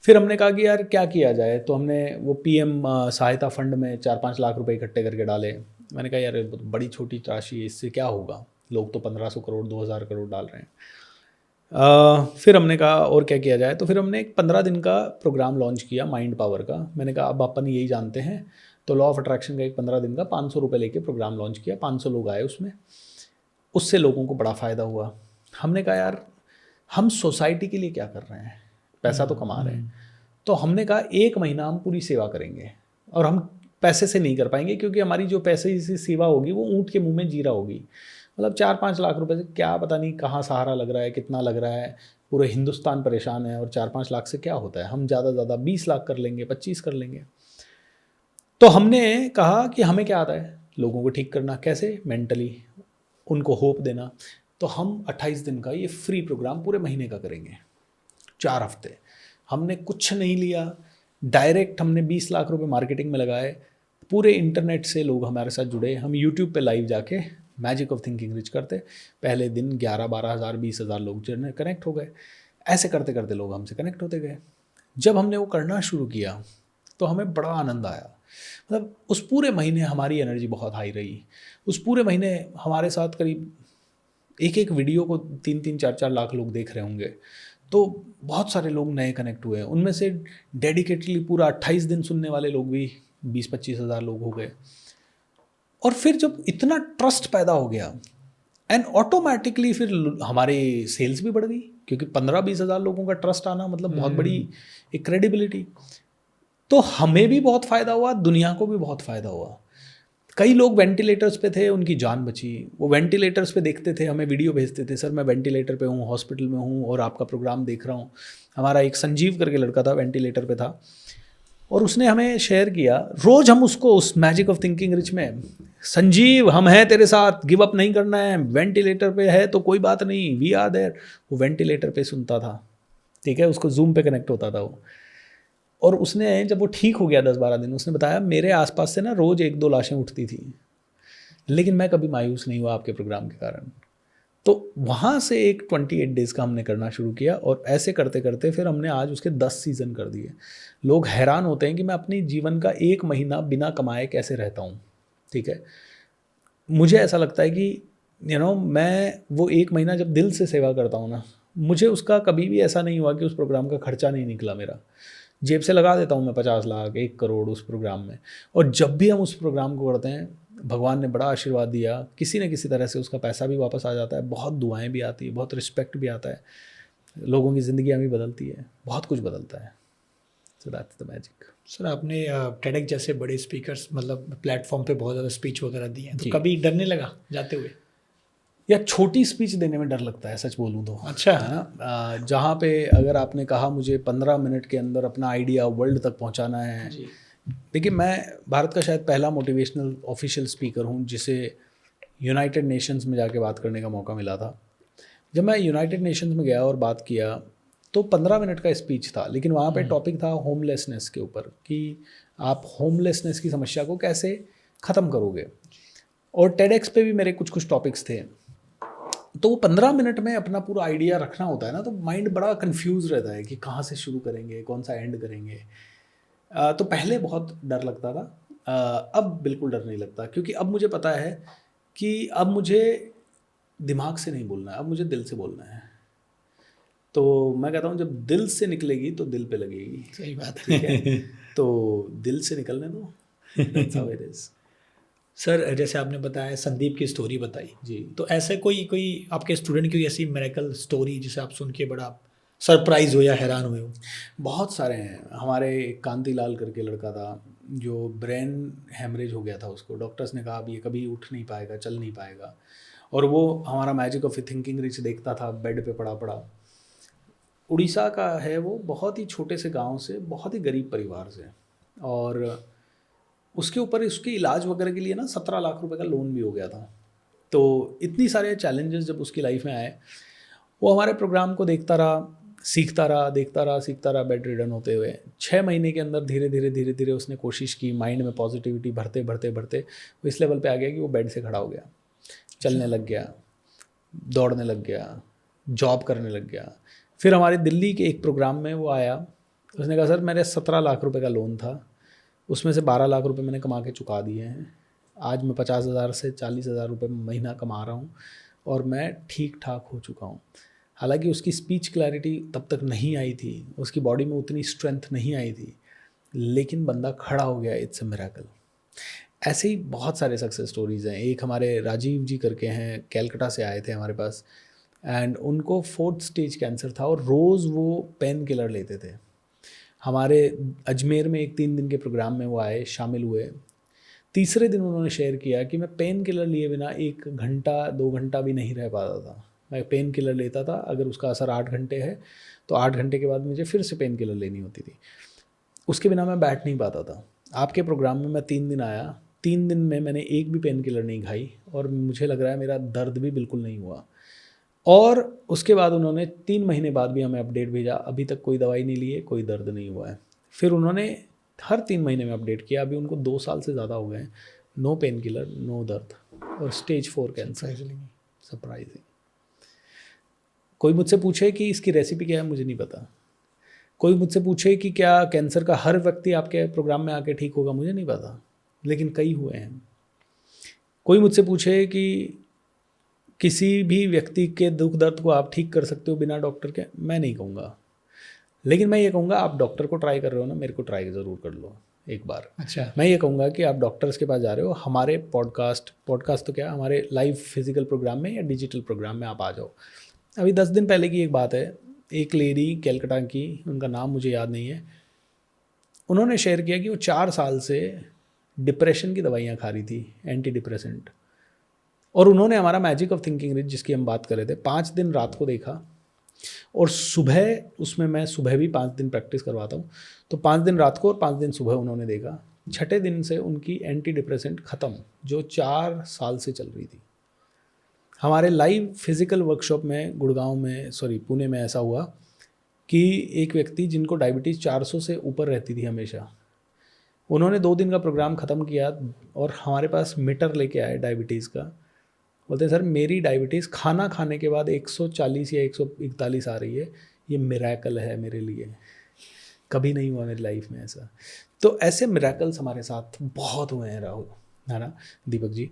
फिर हमने कहा कि यार क्या किया जाए, तो हमने वो पीएम सहायता फंड में 4-5 लाख रुपए इकट्ठे करके डाले। मैंने कहा यार बड़ी छोटी राशि है, इससे क्या होगा, लोग तो 1500 करोड़ 2000 करोड़ डाल रहे हैं। फिर हमने कहा और क्या किया जाए, तो फिर हमने एक 15 दिन का प्रोग्राम लॉन्च किया माइंड पावर का। मैंने कहा अब अपन यही जानते हैं, तो लॉ ऑफ अट्रैक्शन का एक 15 दिन का 500 रुपये लेके प्रोग्राम लॉन्च किया। 500 लोग आए उसमें, उससे लोगों को बड़ा फ़ायदा हुआ। हमने कहा यार हम सोसाइटी के लिए क्या कर रहे हैं, पैसा तो कमा रहे हैं, तो हमने कहा 1 महीना हम पूरी सेवा करेंगे, और हम पैसे से नहीं कर पाएंगे क्योंकि हमारी जो पैसे से सेवा होगी वो ऊँट के मुंह में जीरा होगी। मतलब 4-5 लाख रुपए से क्या पता नहीं कहाँ सहारा लग रहा है, कितना लग रहा है, पूरे हिंदुस्तान परेशान है, और 4-5 लाख से क्या होता है, हम ज़्यादा से ज़्यादा 20 लाख कर लेंगे, 25 कर लेंगे। तो हमने कहा कि हमें क्या आता है, लोगों को ठीक करना, कैसे, मेंटली उनको होप देना। तो हम 28 दिन का ये फ्री प्रोग्राम पूरे महीने का करेंगे, 4 हफ्ते। हमने कुछ नहीं लिया, डायरेक्ट हमने 20 लाख रुपए मार्केटिंग में लगाए, पूरे इंटरनेट से लोग हमारे साथ जुड़े, हम यूट्यूब पे लाइव जाके मैजिक ऑफ थिंकिंग रिच करते, पहले दिन 11-12 हज़ार 20 हज़ार लोग कनेक्ट हो गए। ऐसे करते करते लोग हमसे कनेक्ट होते गए। जब हमने वो करना शुरू किया तो हमें बड़ा आनंद आया। मतलब उस पूरे महीने हमारी एनर्जी बहुत हाई रही। उस पूरे महीने हमारे साथ करीब एक वीडियो को 3-3, 4-4 लाख लोग देख रहे होंगे, तो बहुत सारे लोग नए कनेक्ट हुए। उनमें से डेडिकेटली पूरा 28 दिन सुनने वाले लोग भी 20-25 हज़ार लोग हो गए। और फिर जब इतना ट्रस्ट पैदा हो गया, एंड ऑटोमेटिकली फिर हमारी सेल्स भी बढ़ गई, क्योंकि 15-20 हज़ार लोगों का ट्रस्ट आना मतलब बहुत बड़ी एक क्रेडिबिलिटी। तो हमें भी बहुत फ़ायदा हुआ, दुनिया को भी बहुत फ़ायदा हुआ। कई लोग वेंटिलेटर्स पे थे, उनकी जान बची। वो वेंटिलेटर्स पे देखते थे, हमें वीडियो भेजते थे, सर मैं वेंटिलेटर पे हूँ, हॉस्पिटल में हूँ और आपका प्रोग्राम देख रहा हूँ। हमारा एक संजीव करके लड़का था, वेंटिलेटर पे था, और उसने हमें शेयर किया। रोज़ हम उसको उस मैजिक ऑफ थिंकिंग रिच में, संजीव हम हैं तेरे साथ, गिव अप नहीं करना है, वेंटिलेटर पे है तो कोई बात नहीं, वी आर देयर। वो वेंटिलेटर पे सुनता था, ठीक है, उसको जूम पे कनेक्ट होता था वो। और उसने जब वो ठीक हो गया 10-12 दिन, उसने बताया मेरे आसपास से ना रोज़ 1-2 लाशें उठती थी, लेकिन मैं कभी मायूस नहीं हुआ आपके प्रोग्राम के कारण। तो वहाँ से एक 28 डेज़ का हमने करना शुरू किया, और ऐसे करते करते फिर हमने आज उसके 10 सीज़न कर दिए। लोग हैरान होते हैं कि मैं अपनी जीवन का 1 महीना बिना कमाए कैसे रहता हूँ, ठीक है। मुझे ऐसा लगता है कि मैं वो 1 महीना जब दिल से सेवा करता हूँ ना, मुझे उसका कभी भी ऐसा नहीं हुआ कि उस प्रोग्राम का खर्चा नहीं निकला मेरा। जेब से लगा देता हूँ मैं 50 लाख 1 करोड़ उस प्रोग्राम में, और जब भी हम उस प्रोग्राम को करते हैं भगवान ने बड़ा आशीर्वाद दिया, किसी न किसी तरह से उसका पैसा भी वापस आ जाता है, बहुत दुआएं भी आती है, बहुत रिस्पेक्ट भी आता है, लोगों की ज़िंदगियाँ भी बदलती है, बहुत कुछ बदलता है। So that's the magic. Sir आपने टेडेक्स जैसे बड़े स्पीकर्स मतलब प्लेटफॉर्म पे बहुत ज़्यादा स्पीच वगैरह दी हैं, तो कभी डर नहीं लगा जाते हुए? या छोटी स्पीच देने में डर लगता है, सच बोलूँ तो। अच्छा है ना, जहाँ पे अगर आपने कहा मुझे 15 मिनट के अंदर अपना आइडिया वर्ल्ड तक पहुँचाना है। देखिए मैं भारत का शायद पहला मोटिवेशनल ऑफिशियल स्पीकर हूँ जिसे यूनाइटेड नेशंस में जाके बात करने का मौका मिला था। जब मैं यूनाइटेड नेशंस में गया और बात किया तो 15 मिनट का स्पीच था, लेकिन वहाँ पे टॉपिक था होमलेसनेस के ऊपर कि आप होमलेसनेस की समस्या को कैसे ख़त्म करोगे। और टेडेक्स पे भी मेरे कुछ टॉपिक्स थे। तो वो 15 मिनट में अपना पूरा आइडिया रखना होता है ना, तो माइंड बड़ा कंफ्यूज रहता है कि कहाँ से शुरू करेंगे, कौन सा एंड करेंगे। तो पहले बहुत डर लगता था, अब बिल्कुल डर नहीं लगता, क्योंकि अब मुझे पता है कि अब मुझे दिमाग से नहीं बोलना है, अब मुझे दिल से बोलना है। तो मैं कहता हूँ जब दिल से निकलेगी तो दिल पे लगेगी। सही बात ठीक है, तो दिल से निकलने दो, that's how it is। Sir जैसे आपने बताया संदीप की स्टोरी बताई जी। तो ऐसे कोई आपके स्टूडेंट की ऐसी मिरेकल स्टोरी जिसे आप सुन के बड़ा सरप्राइज हो या हैरान हुए हो? बहुत सारे हैं। हमारे कांतिलाल करके लड़का था जो ब्रेन हेमरेज हो गया था, उसको डॉक्टर्स ने कहा अब ये कभी उठ नहीं पाएगा, चल नहीं पाएगा, और वो हमारा मैजिक ऑफ थिंकिंग रिच देखता था बेड पे पड़ा पड़ा। उड़ीसा का है वो, बहुत ही छोटे से गांव से, बहुत ही गरीब परिवार से, और उसके ऊपर उसके इलाज वगैरह के लिए ना 17 लाख रुपए का लोन भी हो गया था। तो इतनी सारे चैलेंजेस जब उसकी लाइफ में आए, वो हमारे प्रोग्राम को देखता रहा, सीखता रहा, देखता रहा, सीखता रहा, बेड रिडन होते हुए 6 महीने के अंदर धीरे धीरे उसने कोशिश की, माइंड में पॉजिटिविटी भरते वो इस लेवल पे आ गया कि वो बेड से खड़ा हो गया, चलने लग गया, दौड़ने लग गया, जॉब करने लग गया। फिर हमारे दिल्ली के एक प्रोग्राम में वो आया, उसने कहा सर मेरे 17 लाख रुपए का लोन था, उसमें से 12 लाख रुपए मैंने कमा के चुका दिए हैं, आज मैं 50,000 से 40,000 रुपये महीना कमा रहा हूँ और मैं ठीक ठाक हो चुका हूँ। हालांकि उसकी स्पीच क्लैरिटी तब तक नहीं आई थी, उसकी बॉडी में उतनी स्ट्रेंथ नहीं आई थी, लेकिन बंदा खड़ा हो गया। It's a miracle. ऐसे ही बहुत सारे सक्सेस स्टोरीज़ हैं। एक हमारे राजीव जी करके हैं, कैलकाटा से आए थे हमारे पास, एंड उनको 4th स्टेज कैंसर था और रोज़ वो पेन किलर लेते थे। हमारे अजमेर में एक 3 दिन के प्रोग्राम में वो आए, शामिल हुए। तीसरे दिन उन्होंने शेयर किया कि मैं पेन किलर लिए बिना 1 घंटा 2 घंटा भी नहीं रह पाता था। मैं पेन किलर लेता था, अगर उसका असर 8 घंटे है तो 8 घंटे के बाद मुझे फिर से पेन किलर लेनी होती थी, उसके बिना मैं बैठ नहीं पाता था। आपके प्रोग्राम में मैं 3 दिन आया, 3 दिन में मैंने एक भी पेन किलर नहीं खाई और मुझे लग रहा है मेरा दर्द भी बिल्कुल नहीं हुआ। और उसके बाद उन्होंने 3 महीने बाद भी हमें अपडेट भेजा, अभी तक कोई दवाई नहीं ली है, कोई दर्द नहीं हुआ है। फिर उन्होंने हर 3 महीने में अपडेट किया, अभी उनको 2 साल से ज़्यादा हो गए हैं, नो पेन किलर, नो दर्द, और स्टेज 4 कैंसर। सरप्राइजिंग। कोई मुझसे पूछे कि इसकी रेसिपी क्या है, मुझे नहीं पता। कोई मुझसे पूछे कि क्या कैंसर का हर व्यक्ति आपके प्रोग्राम में आके ठीक होगा, मुझे नहीं पता, लेकिन कई हुए हैं। कोई मुझसे पूछे कि किसी भी व्यक्ति के दुख दर्द को आप ठीक कर सकते हो बिना डॉक्टर के, मैं नहीं कहूँगा, लेकिन मैं ये कहूँगा आप डॉक्टर को ट्राई कर रहे हो ना, मेरे को ट्राई ज़रूर कर लो एक बार। अच्छा। मैं ये कहूँगा कि आप डॉक्टर्स के पास जा रहे हो, हमारे पॉडकास्ट तो क्या, हमारे लाइव फिजिकल प्रोग्राम में या डिजिटल प्रोग्राम में आप आ जाओ। अभी 10 दिन पहले की एक बात है, एक लेडी कैलकाटा की, उनका नाम मुझे याद नहीं है, उन्होंने शेयर किया कि वो 4 साल से डिप्रेशन की दवाइयाँ खा रही थी, एंटी डिप्रेसेंट, और उन्होंने हमारा मैजिक ऑफ थिंकिंग रिच जिसकी हम बात कर रहे थे 5 दिन रात को देखा, और सुबह उसमें मैं सुबह भी 5 दिन प्रैक्टिस करवाता हूँ, तो 5 दिन रात को और 5 दिन सुबह उन्होंने देखा। 6ठे दिन से उनकी एंटी डिप्रेसेंट ख़त्म, जो 4 साल से चल रही थी। हमारे लाइव फिजिकल वर्कशॉप में पुणे में ऐसा हुआ कि एक व्यक्ति जिनको डायबिटीज़ 400 से ऊपर रहती थी हमेशा, उन्होंने 2 दिन का प्रोग्राम ख़त्म किया और हमारे पास मीटर लेके आए डायबिटीज़ का। बोलते सर मेरी डायबिटीज़ खाना खाने के बाद 140 या 141 आ रही है, ये मिरेकल है मेरे लिए, कभी नहीं हुआ मेरी लाइफ में ऐसा। तो ऐसे मिरेकल्स हमारे साथ बहुत हुए हैं राहुल, है ना दीपक जी,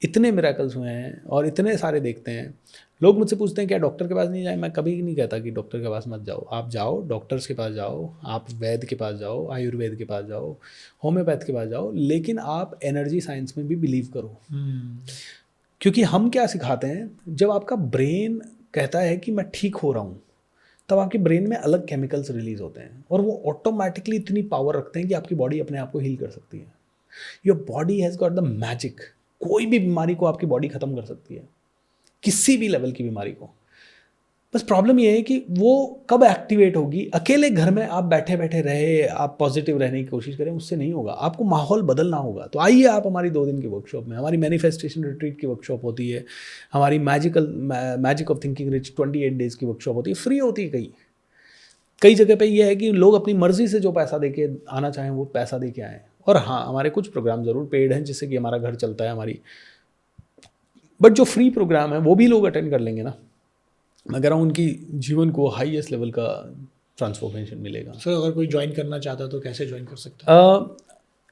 इतने मिरेकल्स हुए हैं और इतने सारे देखते हैं। लोग मुझसे पूछते हैं क्या डॉक्टर के पास नहीं जाए, मैं कभी नहीं कहता कि डॉक्टर के पास मत जाओ। आप जाओ, डॉक्टर्स के पास जाओ, आप वैद्य के पास जाओ, आयुर्वेद के पास जाओ, होम्योपैथ के पास जाओ, लेकिन आप एनर्जी साइंस में भी बिलीव करो। क्योंकि हम क्या सिखाते हैं, जब आपका ब्रेन कहता है कि मैं ठीक हो रहा हूँ, तब आपके ब्रेन में अलग केमिकल्स रिलीज होते हैं और वो ऑटोमेटिकली इतनी पावर रखते हैं कि आपकी बॉडी अपने आप को हील कर सकती है। Your body has got the magic. कोई भी बीमारी को आपकी बॉडी ख़त्म कर सकती है, किसी भी लेवल की बीमारी को। बस प्रॉब्लम ये है कि वो कब एक्टिवेट होगी। अकेले घर में आप बैठे बैठे रहे, आप पॉजिटिव रहने की कोशिश करें, उससे नहीं होगा, आपको माहौल बदलना होगा। तो आइए आप हमारी 2 दिन की वर्कशॉप में, हमारी मैनिफेस्टेशन रिट्रीट की वर्कशॉप होती है, हमारी magic of thinking rich 28 days की वर्कशॉप होती है, फ्री होती है। कई जगह पे ये है कि लोग अपनी मर्जी से जो पैसा दे के आना चाहें वो पैसा दे के आएँ। और हाँ, हमारे कुछ प्रोग्राम ज़रूर पेड हैं जिससे कि हमारा घर चलता है हमारी, बट जो फ्री प्रोग्राम है वो भी लोग अटेंड कर लेंगे ना। मैं कह रहा हूँ उनकी जीवन को हाईएस्ट लेवल का ट्रांसफॉर्मेशन मिलेगा। सर अगर कोई ज्वाइन करना चाहता है तो कैसे ज्वाइन कर सकता है?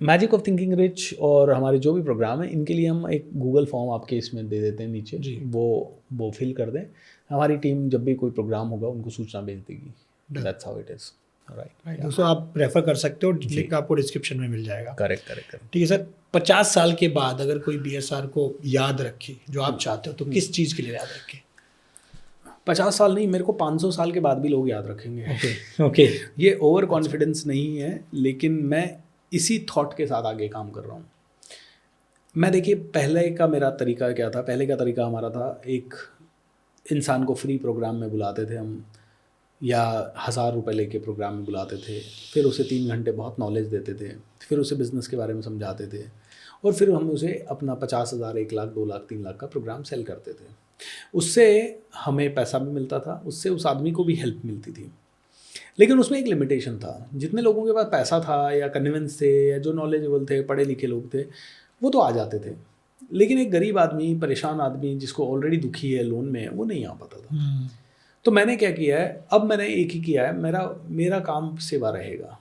मैजिक ऑफ थिंकिंग रिच और हमारे जो भी प्रोग्राम है इनके लिए हम एक गूगल फॉर्म आपके इसमें दे देते हैं नीचे जी। वो फिल कर दें। हमारी टीम जब भी कोई प्रोग्राम होगा उनको सूचना भेज देगी। That's how it is. Right, दोस्तों आप रेफर कर सकते हो, लिंक आपको डिस्क्रिप्शन में मिल जाएगा। करेक्ट। ठीक है सर, 50 साल के बाद अगर कोई BSR को याद रखे जो आप चाहते हो तो किस चीज़ के लिए याद रखे? 50 साल नहीं, मेरे को 500 साल के बाद भी लोग याद रखेंगे। ओके। ये ओवर कॉन्फिडेंस नहीं है, लेकिन मैं इसी थॉट के साथ आगे काम कर रहा हूँ। मैं देखिए पहले का मेरा तरीका क्या था, पहले का तरीका हमारा था, एक इंसान को फ्री प्रोग्राम में बुलाते थे हम, या 1000 रुपये लेके प्रोग्राम में बुलाते थे, फिर उसे 3 घंटे बहुत नॉलेज देते थे, फिर उसे बिज़नेस के बारे में समझाते थे, और फिर हम उसे अपना 50,000, 1 लाख, 2 लाख, 3 लाख का प्रोग्राम सेल करते थे। उससे हमें पैसा भी मिलता था, उससे उस आदमी को भी हेल्प मिलती थी, लेकिन उसमें एक लिमिटेशन था। जितने लोगों के पास पैसा था या कन्विंस थे या जो नॉलेजेबल थे, पढ़े लिखे लोग थे, वो तो आ जाते थे, लेकिन एक गरीब आदमी, परेशान आदमी जिसको ऑलरेडी दुखी है लोन में, वो नहीं आ पाता था। तो मैंने क्या किया है, अब मैंने एक ही किया है, मेरा काम सेवा रहेगा,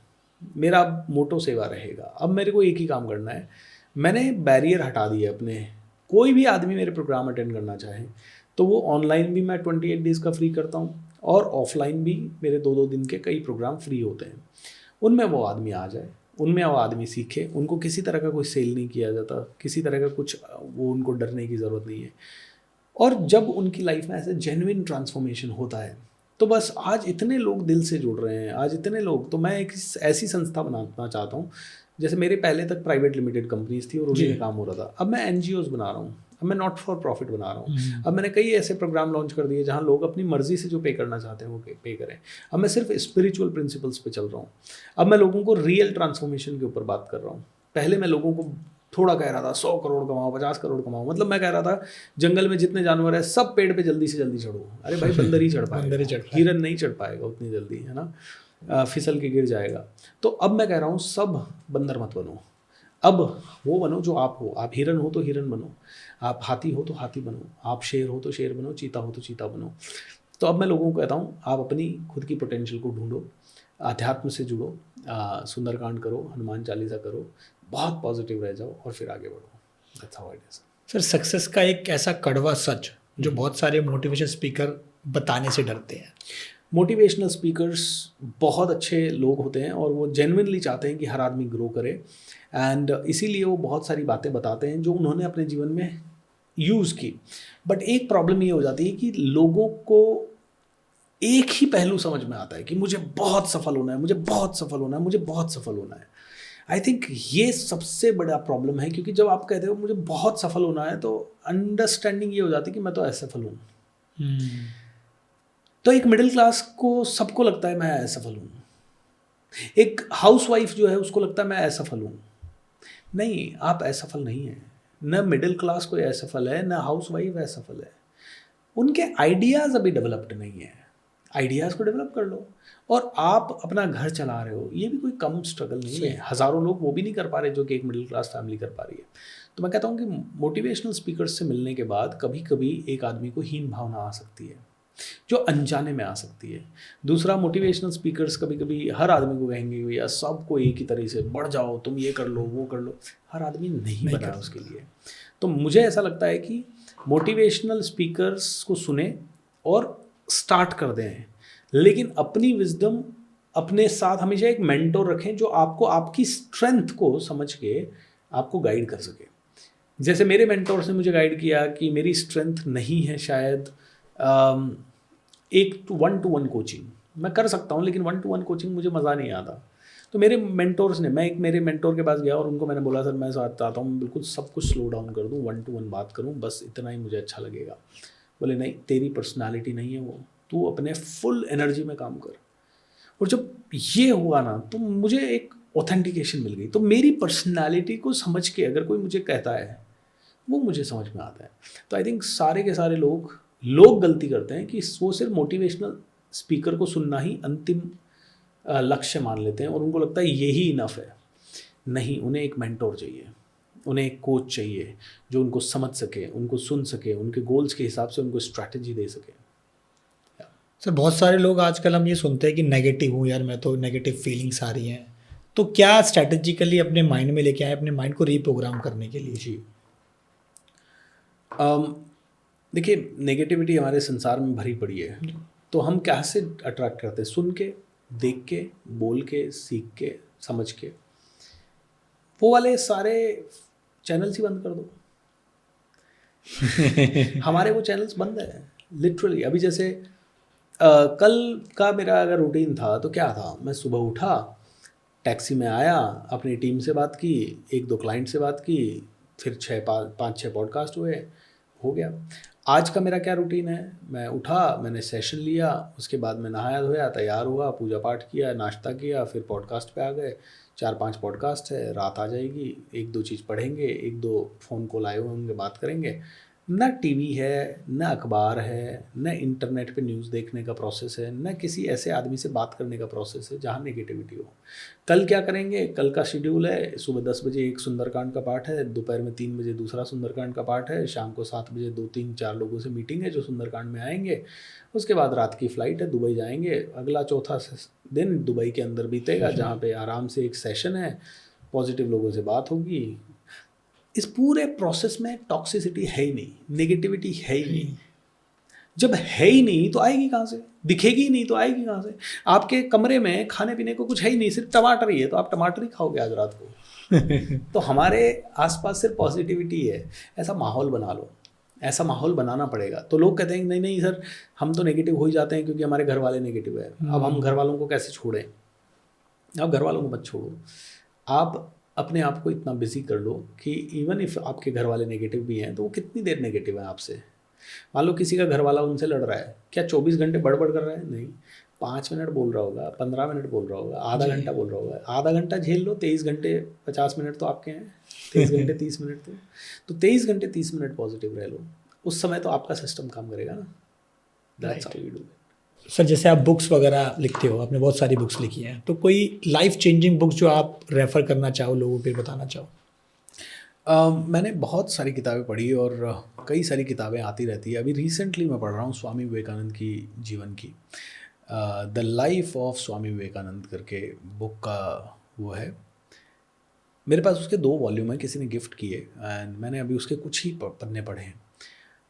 मेरा मोटो सेवा रहेगा। अब मेरे को एक ही काम करना है, मैंने बैरियर हटा दिया अपने। कोई भी आदमी मेरे प्रोग्राम अटेंड करना चाहे तो वो ऑनलाइन भी मैं 28 डेज़ का फ्री करता हूँ, और ऑफलाइन भी मेरे 2-2 दिन के कई प्रोग्राम फ्री होते हैं। उनमें वो आदमी आ जाए, उनमें वो आदमी सीखे, उनको किसी तरह का कोई सेल नहीं किया जाता, किसी तरह का कुछ वो उनको डरने की ज़रूरत नहीं है। और जब उनकी लाइफ में ऐसे जेन्युइन ट्रांसफॉर्मेशन होता है तो बस आज इतने लोग दिल से जुड़ रहे हैं, आज इतने लोग, तो मैं एक ऐसी संस्था बनाना चाहता हूँ। जैसे मेरे पहले तक प्राइवेट लिमिटेड कंपनीज थी और उन्हीं में काम हो रहा था, अब मैं NGOs बना रहा हूँ, अब मैं नॉट फॉर प्रॉफिट बना रहा हूँ। अब मैंने कई ऐसे प्रोग्राम लॉन्च कर दिए जहाँ लोग अपनी मर्जी से जो पे करना चाहते हैं वो पे करें। अब मैं सिर्फ स्पिरिचुअल प्रिंसिपल्स पे चल रहा हूँ। अब मैं लोगों को रियल ट्रांसफॉर्मेशन के ऊपर बात कर रहा हूँ। पहले मैं लोगों को थोड़ा कह रहा था 100 करोड़ कमाओ, 50 करोड़ कमाओ, मतलब मैं कह रहा था जंगल में जितने जानवर है सब पेड़ पे जल्दी से जल्दी चढ़ो। अरे भाई बंदर ही चढ़ पाएगा, हिरन नहीं चढ़ पाएगा उतनी जल्दी, है ना, फिसल के गिर जाएगा। तो अब मैं कह रहा हूँ सब बंदर मत बनो, अब वो बनो जो आप हो। आप हिरन हो तो हिरन बनो, आप हाथी हो तो हाथी बनो, आप शेर हो तो शेर बनो, चीता हो तो चीता बनो। तो अब मैं लोगों को कहता हूँ आप अपनी खुद की पोटेंशियल को ढूंढो, अध्यात्म से जुड़ो, सुंदरकांड करो, हनुमान चालीसा करो, बहुत पॉजिटिव रह जाओ और फिर आगे बढ़ो। That's how it is. Sir success का एक ऐसा कड़वा सच जो बहुत सारे मोटिवेशन स्पीकर बताने से डरते हैं। मोटिवेशनल स्पीकर्स बहुत अच्छे लोग होते हैं और वो जेन्युइनली चाहते हैं कि हर आदमी ग्रो करे, एंड इसीलिए वो बहुत सारी बातें बताते हैं जो उन्होंने अपने जीवन में यूज़ की। बट एक प्रॉब्लम ये हो जाती है कि लोगों को एक ही पहलू समझ में आता है कि मुझे बहुत सफल होना है, मुझे बहुत सफल होना है, मुझे बहुत सफल होना है। आई थिंक ये सबसे बड़ा प्रॉब्लम है, क्योंकि जब आप कहते हो मुझे बहुत सफल होना है तो अंडरस्टैंडिंग ये हो जाती है कि मैं तो असफल हूँ। तो एक मिडिल क्लास को सबको लगता है मैं असफल हूँ, एक हाउसवाइफ जो है उसको लगता है मैं असफल हूँ। नहीं, आप असफल नहीं हैं, न मिडिल क्लास कोई असफल है, न हाउसवाइफ असफल है। उनके आइडियाज़ अभी डेवलप्ड नहीं है, आइडियाज़ को डेवलप कर लो। और आप अपना घर चला रहे हो, ये भी कोई कम स्ट्रगल नहीं है। हज़ारों लोग वो भी नहीं कर पा रहे जो कि एक मिडिल क्लास फैमिली कर पा रही है। तो मैं कहता हूँ कि मोटिवेशनल स्पीकर्स से मिलने के बाद कभी कभी एक आदमी को हीन भावना आ सकती है जो अनजाने में आ सकती है। दूसरा, मोटिवेशनल स्पीकर्स कभी कभी हर आदमी को कहेंगे भैया सबको एक ही तरह से बढ़ जाओ, तुम ये कर लो वो कर लो। हर आदमी नहीं बना उसके लिए। तो मुझे ऐसा लगता है कि मोटिवेशनल स्पीकर्स को सुने और स्टार्ट कर दें, लेकिन अपनी विजडम अपने साथ हमेशा एक मेंटोर रखें जो आपको आपकी स्ट्रेंथ को समझ के आपको गाइड कर सके। जैसे मेरे मेंटोर्स ने मुझे गाइड किया कि मेरी स्ट्रेंथ नहीं है शायद एक 1-to-1 कोचिंग मैं कर सकता हूँ, लेकिन 1-to-1 कोचिंग मुझे मज़ा नहीं आता। तो मेरे मेंटोर्स ने, मैं एक मेरे मेंटोर के पास गया और उनको मैंने बोला सर मैं चाहता हूँ बिल्कुल सब कुछ स्लो डाउन कर दूँ, 1-to-1 बात करूँ, बस इतना ही मुझे अच्छा लगेगा। बोले नहीं, तेरी पर्सनालिटी नहीं है वो, तू अपने फुल एनर्जी में काम कर। और जब ये हुआ ना तो मुझे एक ऑथेंटिकेशन मिल गई। तो मेरी पर्सनालिटी को समझ के अगर कोई मुझे कहता है वो मुझे समझ में आता है। तो आई थिंक सारे के सारे लोग गलती करते हैं कि वो सिर्फ मोटिवेशनल स्पीकर को सुनना ही अंतिम लक्ष्य मान लेते हैं और उनको लगता है यही इनफ है। नहीं, उन्हें एक मेंटोर चाहिए, उन्हें एक कोच चाहिए जो उनको समझ सके, उनको सुन सके, उनके गोल्स के हिसाब से उनको स्ट्रैटेजी दे सके। सर बहुत सारे लोग आजकल हम ये सुनते हैं कि नेगेटिव हूँ यार, मैं तो नेगेटिव फीलिंग्स आ रही हैं, तो क्या स्ट्रैटेजिकली अपने माइंड में लेके आए अपने माइंड को रीप्रोग्राम करने के लिए? जी, देखिए, नेगेटिविटी हमारे संसार में भरी पड़ी है, तो हम क्या से अट्रैक्ट करते हैं? सुन के, देख के, बोल के, सीख के, समझ के। वो वाले सारे चैनल्स ही बंद कर दो। हमारे वो चैनल्स बंद है लिटरली। अभी जैसे कल का मेरा अगर रूटीन था तो क्या था, मैं सुबह उठा, टैक्सी में आया, अपनी टीम से बात की, 1-2 क्लाइंट से बात की, फिर 5-6 पॉडकास्ट हुए, हो गया। आज का मेरा क्या रूटीन है, मैं उठा, मैंने सेशन लिया, उसके बाद मैं नहाया धोया, तैयार हुआ, पूजा पाठ किया, नाश्ता किया, फिर पॉडकास्ट पे आ गए। 4-5 पॉडकास्ट है, रात आ जाएगी, 1-2 चीज़ पढ़ेंगे, 1-2 फ़ोन कॉल आए हुए होंगे, बात करेंगे। न टीवी है, न अखबार है, न इंटरनेट पे न्यूज़ देखने का प्रोसेस है, न किसी ऐसे आदमी से बात करने का प्रोसेस है जहाँ नेगेटिविटी हो। कल क्या करेंगे, कल का शेड्यूल है, सुबह 10 बजे एक सुंदरकांड का पाठ है, दोपहर में 3 बजे दूसरा सुंदरकांड का पाठ है, शाम को 7 बजे 2-3-4 लोगों से मीटिंग है जो सुंदरकांड में आएंगे। उसके बाद रात की फ़्लाइट है, दुबई जाएंगे। अगला चौथा दिन दुबई के अंदर बीतेगा जहाँ पे आराम से एक सेशन है, पॉजिटिव लोगों से बात होगी। इस पूरे प्रोसेस में टॉक्सिसिटी है ही नहीं, नेगेटिविटी है ही नहीं। जब है ही नहीं तो आएगी कहाँ से? दिखेगी ही नहीं तो आएगी कहाँ से? आपके कमरे में खाने पीने को कुछ है ही नहीं, सिर्फ टमाटर ही है, तो आप टमाटर ही खाओगे आज रात को। तो हमारे आसपास सिर्फ पॉजिटिविटी है। ऐसा माहौल बना लो, ऐसा माहौल बनाना पड़ेगा। तो लोग कहते हैं नहीं नहीं सर, हम तो नेगेटिव हो ही जाते हैं क्योंकि हमारे घर वाले नेगेटिव है। अब हम घर वालों को कैसे छोड़ें? आप घर वालों को मत छोड़ो, आप अपने आप को इतना बिजी कर लो कि इवन इफ आपके घर वाले नेगेटिव भी हैं तो वो कितनी देर नेगेटिव है आपसे। मान लो किसी का घर वाला उनसे लड़ रहा है, क्या 24 घंटे बड़बड़ कर रहा है? नहीं, 5 मिनट बोल रहा होगा, 15 मिनट बोल रहा होगा, आधा घंटा बोल रहा होगा। आधा घंटा झेल लो, 23 घंटे 50 मिनट तो आपके हैं, 23 घंटे 30 मिनट तो 23 घंटे 30 मिनट पॉजिटिव रह लो। उस समय तो आपका सिस्टम काम करेगा ना। That's how you do it. Sir जैसे आप बुक्स वगैरह लिखते हो, आपने बहुत सारी बुक्स लिखी हैं, तो कोई लाइफ चेंजिंग बुक्स जो आप रेफ़र करना चाहो, लोगों पे बताना चाहो? मैंने बहुत सारी किताबें पढ़ी और कई सारी किताबें आती रहती है। अभी रिसेंटली मैं पढ़ रहा हूँ स्वामी विवेकानंद की जीवन की, the life of Swami Vivekananda करके बुक का वो है। मेरे पास उसके 2 वॉल्यूम हैं, किसी ने गिफ्ट किए एंड मैंने अभी उसके कुछ ही पन्ने पढ़े हैं।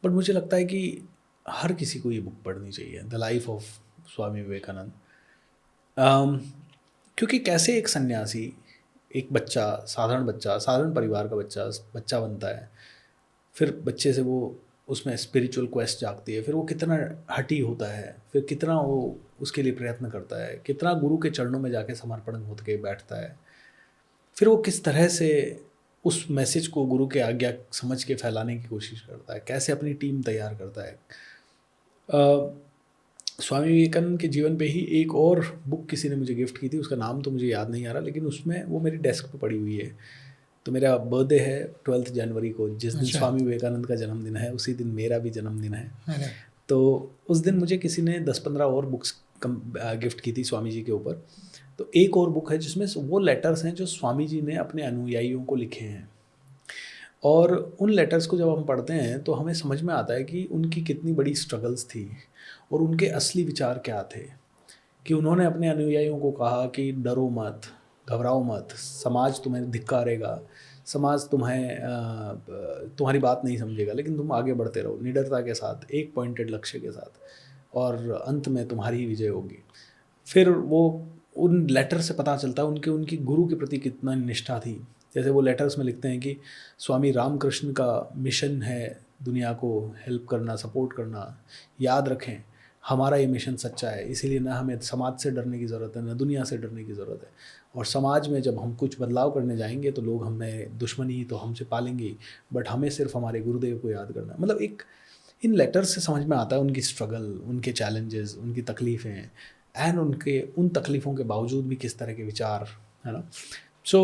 बट मुझे लगता है कि हर किसी को ये बुक पढ़नी चाहिए, the life of Swami Vivekananda. क्योंकि कैसे एक सन्यासी, एक बच्चा, साधारण परिवार का बच्चा बनता है, फिर बच्चे से वो उसमें स्पिरिचुअल क्वेस्ट जागती है, फिर वो कितना हठी होता है, फिर कितना वो उसके लिए प्रयत्न करता है, कितना गुरु के चरणों में जाके समर्पण होकर के बैठता है, फिर वो किस तरह से उस मैसेज को गुरु के आज्ञा समझ के फैलाने की कोशिश करता है, कैसे अपनी टीम तैयार करता है। स्वामी विवेकानंद के जीवन पे ही एक और बुक किसी ने मुझे गिफ्ट की थी, उसका नाम तो मुझे याद नहीं आ रहा, लेकिन उसमें वो मेरी डेस्क पे पड़ी हुई है। तो मेरा बर्थडे है 12 जनवरी को, जिस दिन स्वामी विवेकानंद का जन्मदिन है उसी दिन मेरा भी जन्मदिन है। तो उस दिन मुझे किसी ने 10-15 और बुक्स गिफ्ट की थी स्वामी जी के ऊपर। तो एक और बुक है जिसमें वो लेटर्स हैं जो स्वामी जी ने अपने अनुयायियों को लिखे हैं, और उन लेटर्स को जब हम पढ़ते हैं तो हमें समझ में आता है कि उनकी कितनी बड़ी स्ट्रगल्स थी और उनके असली विचार क्या थे। कि उन्होंने अपने अनुयायियों को कहा कि डरो मत, घबराओ मत, समाज तुम्हें धिक्कारेगा, समाज तुम्हारी बात नहीं समझेगा, लेकिन तुम आगे बढ़ते रहो निडरता के साथ, एक पॉइंटेड लक्ष्य के साथ, और अंत में तुम्हारी ही विजय होगी। फिर वो उन लेटर से पता चलता है उनकी गुरु के प्रति कितना निष्ठा थी। जैसे वो लेटर्स में लिखते हैं कि स्वामी रामकृष्ण का मिशन है दुनिया को हेल्प करना, सपोर्ट करना, याद रखें हमारा ये मिशन सच्चा है, इसीलिए ना हमें समाज से डरने की ज़रूरत है, ना दुनिया से डरने की ज़रूरत है। और समाज में जब हम कुछ बदलाव करने जाएंगे तो लोग हमें दुश्मनी तो हमसे पालेंगे ही, बट हमें सिर्फ हमारे गुरुदेव को याद करना। मतलब इन लेटर्स से समझ में आता है उनकी स्ट्रगल, उनके चैलेंजेस, उनकी तकलीफ़ें, एंड उनके उन तकलीफ़ों के बावजूद भी किस तरह के विचार, है ना। सो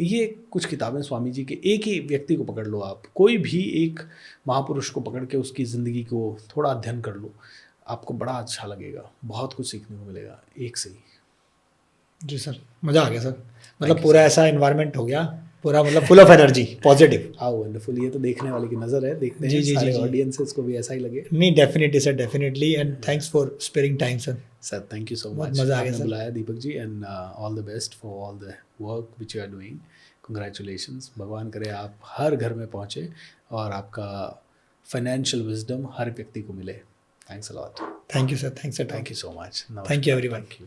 ये कुछ किताबें स्वामी जी के, एक ही व्यक्ति को पकड़ लो आप, कोई भी एक महापुरुष को पकड़ के उसकी ज़िंदगी को थोड़ा अध्ययन कर लो, आपको बड़ा अच्छा लगेगा, बहुत कुछ सीखने को मिलेगा एक से ही। जी सर, मज़ा आ गया सर, मतलब पूरा ऐसा इन्वायरमेंट हो गया, पूरा मतलब full of energy, positive. How wonderful, ये तो देखने वाले की नज़र है, देखते जी, हैं जी, सारे जी, जी। ऑडियंसेस को भी ऐसा ही लगे। नहीं, definitely sir, definitely, and thanks for sparing time sir. Sir thank you so बहुत मच, मज़ा आ गया आपने सर। बुलाया Deepak ji, and all the best for all the work which you are doing. Congratulations, भगवान करे आप हर घर में पहुँचे और आपका फाइनेंशियल विजडम हर व्यक्ति को मिले। Thanks a lot, thank you sir, thanks at all. Thank you so much, Thank you, everyone. Thank you.